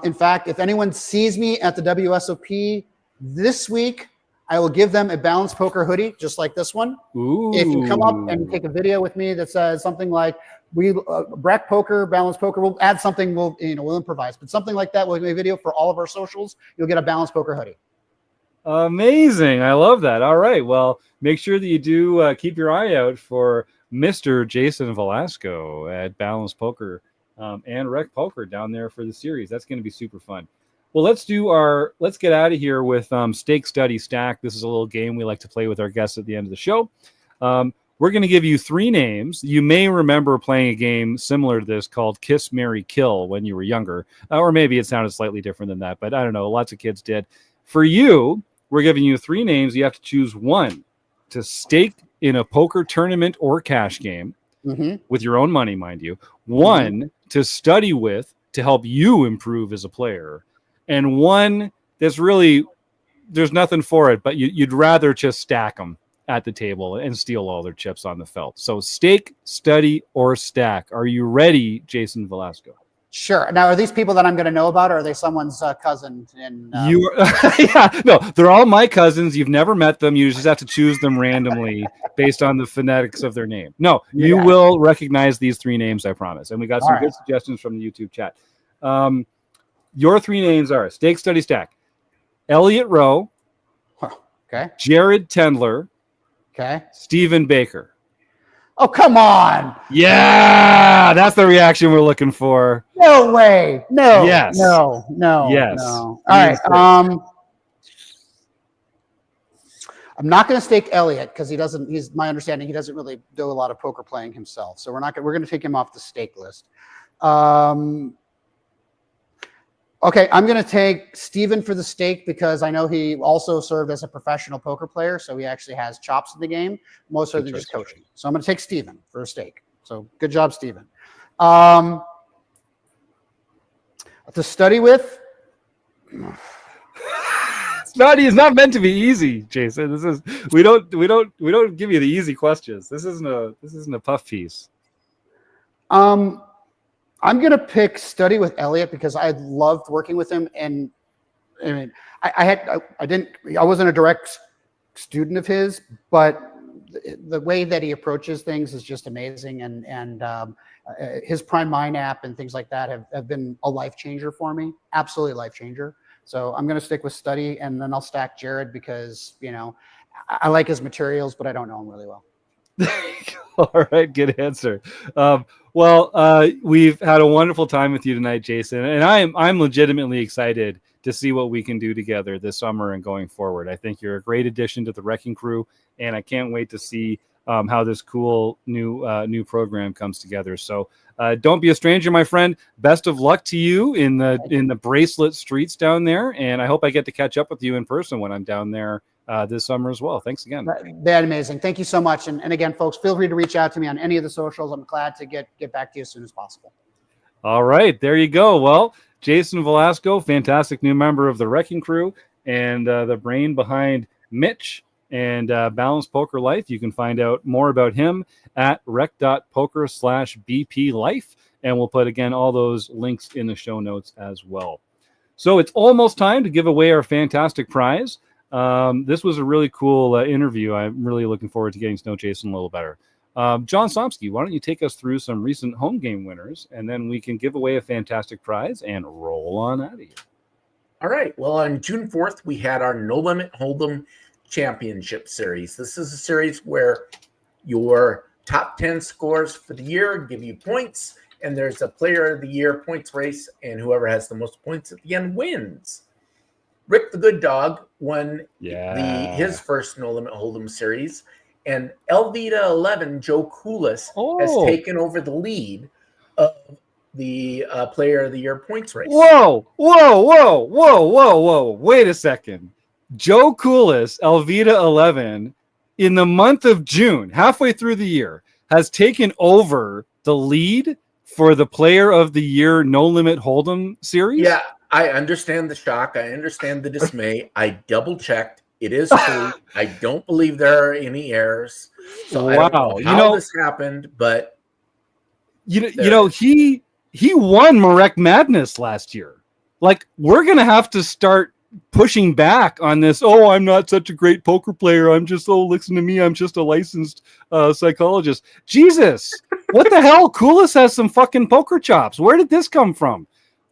[SPEAKER 5] In fact, if anyone sees me at the WSOP this week, I will give them a Balanced Poker hoodie, just like this one.
[SPEAKER 1] Ooh.
[SPEAKER 5] If you come up and take a video with me that says something like, RecPoker, Balanced Poker, we'll add something, we'll improvise, but something like that, we'll make a video for all of our socials, you'll get a Balanced Poker hoodie.
[SPEAKER 1] Amazing. I love that. All right. Well, make sure that you do keep your eye out for Mr. Jason Velasco at Balanced Poker and RecPoker down there for the series. That's going to be super fun. Well, let's get out of here with Stake, Study, Stack. This is a little game we like to play with our guests at the end of the show. We're going to give you 3 names. You may remember playing a game similar to this called Kiss, Marry, Kill when you were younger, or maybe it sounded slightly different than that, but I don't know. Lots of kids did. For you, we're giving you 3 names. You have to choose one to stake in a poker tournament or cash game with your own money, mind you. One to study with to help you improve as a player. And one that's really, there's nothing for it, but you'd rather just stack them at the table and steal all their chips on the felt. So stake, study, or stack. Are you ready, Jason Velasco?
[SPEAKER 5] Sure. Now, are these people that I'm going to know about, or are they someone's cousin?
[SPEAKER 1] Yeah, no, they're all my cousins. You've never met them. You just have to choose them randomly based on the phonetics of their name. No, you will recognize these 3 names, I promise. And we got some good suggestions from the YouTube chat. Your 3 names are Stake, Study, Stack: Elliot Rowe, Jared Tendler, Stephen Baker.
[SPEAKER 5] Oh, come on.
[SPEAKER 1] Yeah, that's the reaction we're looking for.
[SPEAKER 5] No way. No.
[SPEAKER 1] Yes.
[SPEAKER 5] No.
[SPEAKER 1] Yes.
[SPEAKER 5] No. All right. I'm not going to stake Elliot because he's my understanding, he doesn't really do a lot of poker playing himself. So we're going to take him off the stake list. Okay, I'm going to take Steven for the stake because I know he also served as a professional poker player, so he actually has chops in the game, most other than just coaching. So I'm going to take Steven for a stake. So good job, Steven. To study with,
[SPEAKER 1] it's not meant to be easy, Jason. This is we don't give you the easy questions. This isn't a puff piece.
[SPEAKER 5] I'm going to pick study with Elliot because I loved working with him. And I mean, I wasn't a direct student of his, but the way that he approaches things is just amazing. And his Prime Mind app and things like that have been a life changer for me. Absolutely life changer. So I'm going to stick with study, and then I'll stack Jared because, I like his materials, but I don't know him really well.
[SPEAKER 1] All right, good answer. We've had a wonderful time with you tonight, Jason, and I'm legitimately excited to see what we can do together this summer and going forward. I think you're a great addition to the Wrecking Crew, and I can't wait to see how this cool new program comes together. So don't be a stranger, my friend. Best of luck to you in the bracelet streets down there, and I hope I get to catch up with you in person when I'm down there this summer as well. Thanks again.
[SPEAKER 5] That's amazing. Thank you so much. And again, folks, feel free to reach out to me on any of the socials. I'm glad to get back to you as soon as possible. All
[SPEAKER 1] right, there you go. Well, Jason Velasco, fantastic new member of the Wrecking Crew, and the brain behind Mitch and Balanced Poker Life. You can find out more about him at rec.poker/BP Life, and we'll put again all those links in the show notes as well. So it's almost time to give away our fantastic prize. This was a really cool interview. I'm really looking forward to getting to know Jason a little better. John Somsky, why don't you take us through some recent home game winners, and then we can give away a fantastic prize and roll on out of here.
[SPEAKER 3] All right. Well, on June 4th, we had our No Limit Hold'em Championship Series. This is a series where your top 10 scores for the year give you points, and there's a Player of the Year points race, and whoever has the most points at the end wins. Rick the Good Dog won his first No Limit Hold'em series, and Elvita 11 Joe Coolis has taken over the lead of the Player of the Year points race.
[SPEAKER 1] Whoa! Wait a second. Joe Coolis, Elvita 11, in the month of June, halfway through the year, has taken over the lead for the Player of the Year No Limit Hold'em series?
[SPEAKER 3] Yeah, I understand the shock. I understand the dismay. I double-checked. It is true. I don't believe there are any errors. So I don't know how this happened, but
[SPEAKER 1] he won Marek Madness last year. Like, we're gonna have to start pushing back on this. Oh, I'm not such a great poker player. I'm just listen to me. I'm just a licensed psychologist. Jesus, what the hell? Coolis has some fucking poker chops. Where did this come from?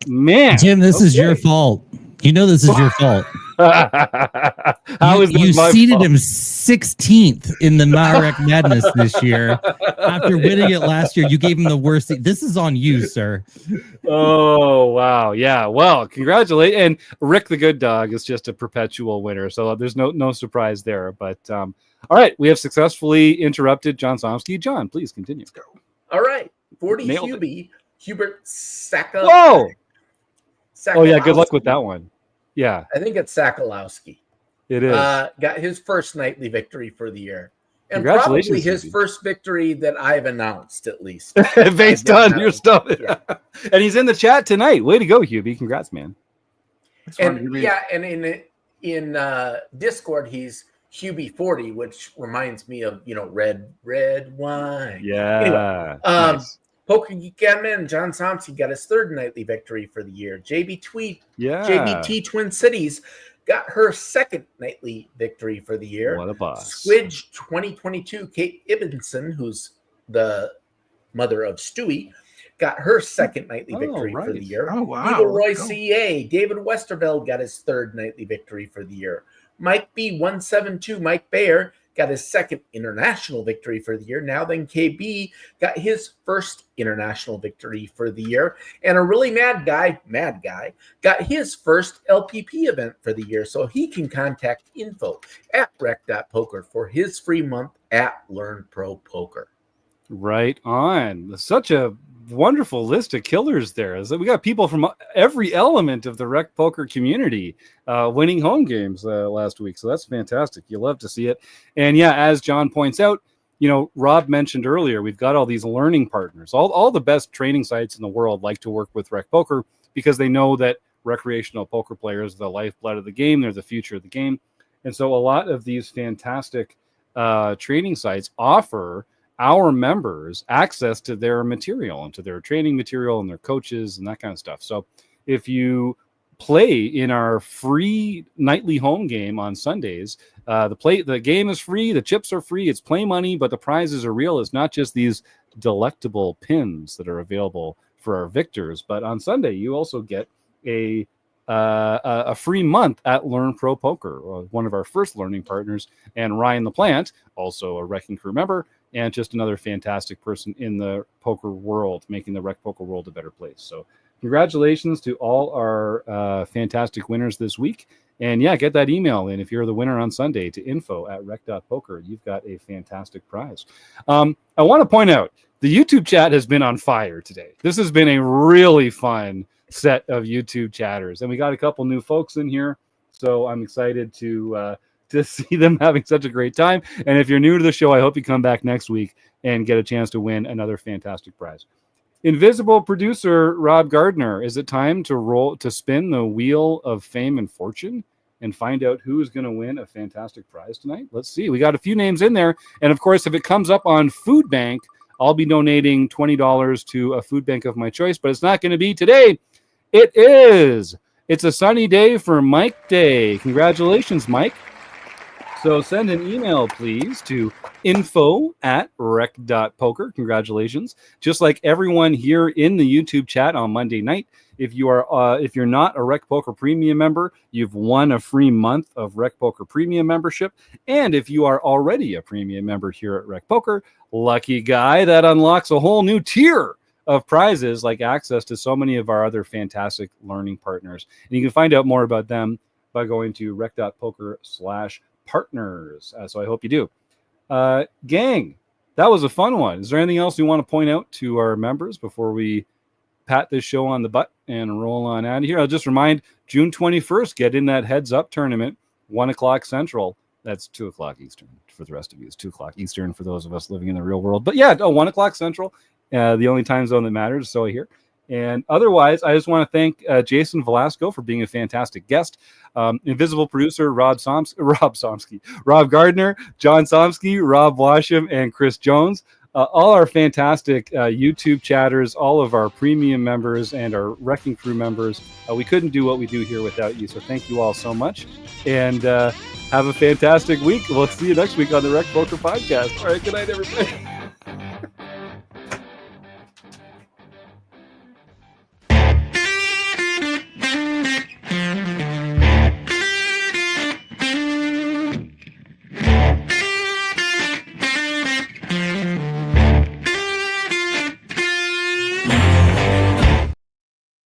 [SPEAKER 1] Man,
[SPEAKER 6] Jim, this is your fault. You know this is your fault. You seeded him 16th in the Marek Madness this year. After winning it last year, you gave him the worst. This is on you, sir.
[SPEAKER 1] Oh, wow. Yeah. Well, congratulations. And Rick the Good Dog is just a perpetual winner. So there's no surprise there. But all right, we have successfully interrupted John Somsky. John, please continue.
[SPEAKER 3] Let's go. All right. 40 Hubie, Hubert Saka.
[SPEAKER 1] Whoa. Oh, yeah. Good luck with that one. Yeah.
[SPEAKER 3] I think it's Sakalowski.
[SPEAKER 1] It is.
[SPEAKER 3] Got his first nightly victory for the year. And
[SPEAKER 1] Congratulations,
[SPEAKER 3] probably his first victory that I've announced, at least.
[SPEAKER 1] Based on your stuff. Yeah. And he's in the chat tonight. Way to go, Hubie. Congrats, man.
[SPEAKER 3] And in Discord, he's Hubie40, which reminds me of, red wine.
[SPEAKER 1] Yeah.
[SPEAKER 3] Anyway,
[SPEAKER 1] nice.
[SPEAKER 3] Poker Geek Admin, John Somsky got his third nightly victory for the year. JBT Twin Cities got her second nightly victory for the year.
[SPEAKER 1] What a boss.
[SPEAKER 3] Squidge 2022, Kate Ibbenson, who's the mother of Stewie, got her second nightly victory for the year.
[SPEAKER 2] Oh, wow.
[SPEAKER 3] Eagle Roy CA, David Westerveld got his third nightly victory for the year. Mike B172, Mike Bayer, got his second international victory for the year. Now then, KB got his first international victory for the year. And a really mad guy, got his first LPP event for the year. So he can contact info at rec.poker for his free month at Learn Pro Poker.
[SPEAKER 1] Right on. Such a wonderful list of killers there. We got people from every element of the Rec Poker community winning home games last week. So that's fantastic. You love to see it. And yeah, as John points out, Rob mentioned earlier, we've got all these learning partners. All the best training sites in the world like to work with Rec Poker because they know that recreational poker players are the lifeblood of the game. They're the future of the game. And so a lot of these fantastic training sites offer our members access to their material and to their training material and their coaches and that kind of stuff. So if you play in our free nightly home game on Sundays. The game is free, the chips are free, it's play money, but the prizes are real. It's not just these delectable pins that are available for our victors, but on Sunday you also get a free month at Learn Pro Poker, one of our first learning partners, and Ryan LaPlante, also a Wrecking Crew member, and just another fantastic person in the poker world, making the RecPoker world a better place. So congratulations to all our fantastic winners this week. And yeah, get that email in if you're the winner on Sunday to info@rec.poker. You've got a fantastic prize. I want to point out the YouTube chat has been on fire today. This has been a really fun set of YouTube chatters, and we got a couple new folks in here, so I'm excited to see them having such a great time. And if you're new to the show, I hope you come back next week and get a chance to win another fantastic prize. Invisible producer Rob Gardner, is it time to spin the wheel of fame and fortune and find out who is going to win a fantastic prize tonight? Let's see. We got a few names in there, and of course, if it comes up on Food Bank, I'll be donating $20 to a food bank of my choice, but it's not going to be today. It is. It's a sunny day for Mike Day. Congratulations, Mike. So send an email, please, to info@rec.poker. Congratulations. Just like everyone here in the YouTube chat on Monday night, if you're not a RecPoker Premium member, you've won a free month of RecPoker Premium membership. And if you are already a premium member here at RecPoker, lucky guy, that unlocks a whole new tier of prizes, like access to so many of our other fantastic learning partners. And you can find out more about them by going to rec.poker/partners. So I hope you do. Gang, that was a fun one. Is there anything else you want to point out to our members before we pat this show on the butt and roll on out of here? I'll just remind, June 21st, get in that heads up tournament, 1 o'clock Central. That's 2 o'clock Eastern for the rest of you. It's 2 o'clock Eastern for those of us living in the real world. But yeah, 1 o'clock Central, the only time zone that matters. So I hear. And otherwise, I just want to thank Jason Velasco for being a fantastic guest. Invisible producer Rob Gardner, John Somsky, Rob Washam, and Chris Jones. All our fantastic YouTube chatters, all of our premium members, and our Wrecking Crew members. We couldn't do what we do here without you. So thank you all so much. And have a fantastic week. We'll see you next week on the RecPoker Podcast. All right, good night, everybody.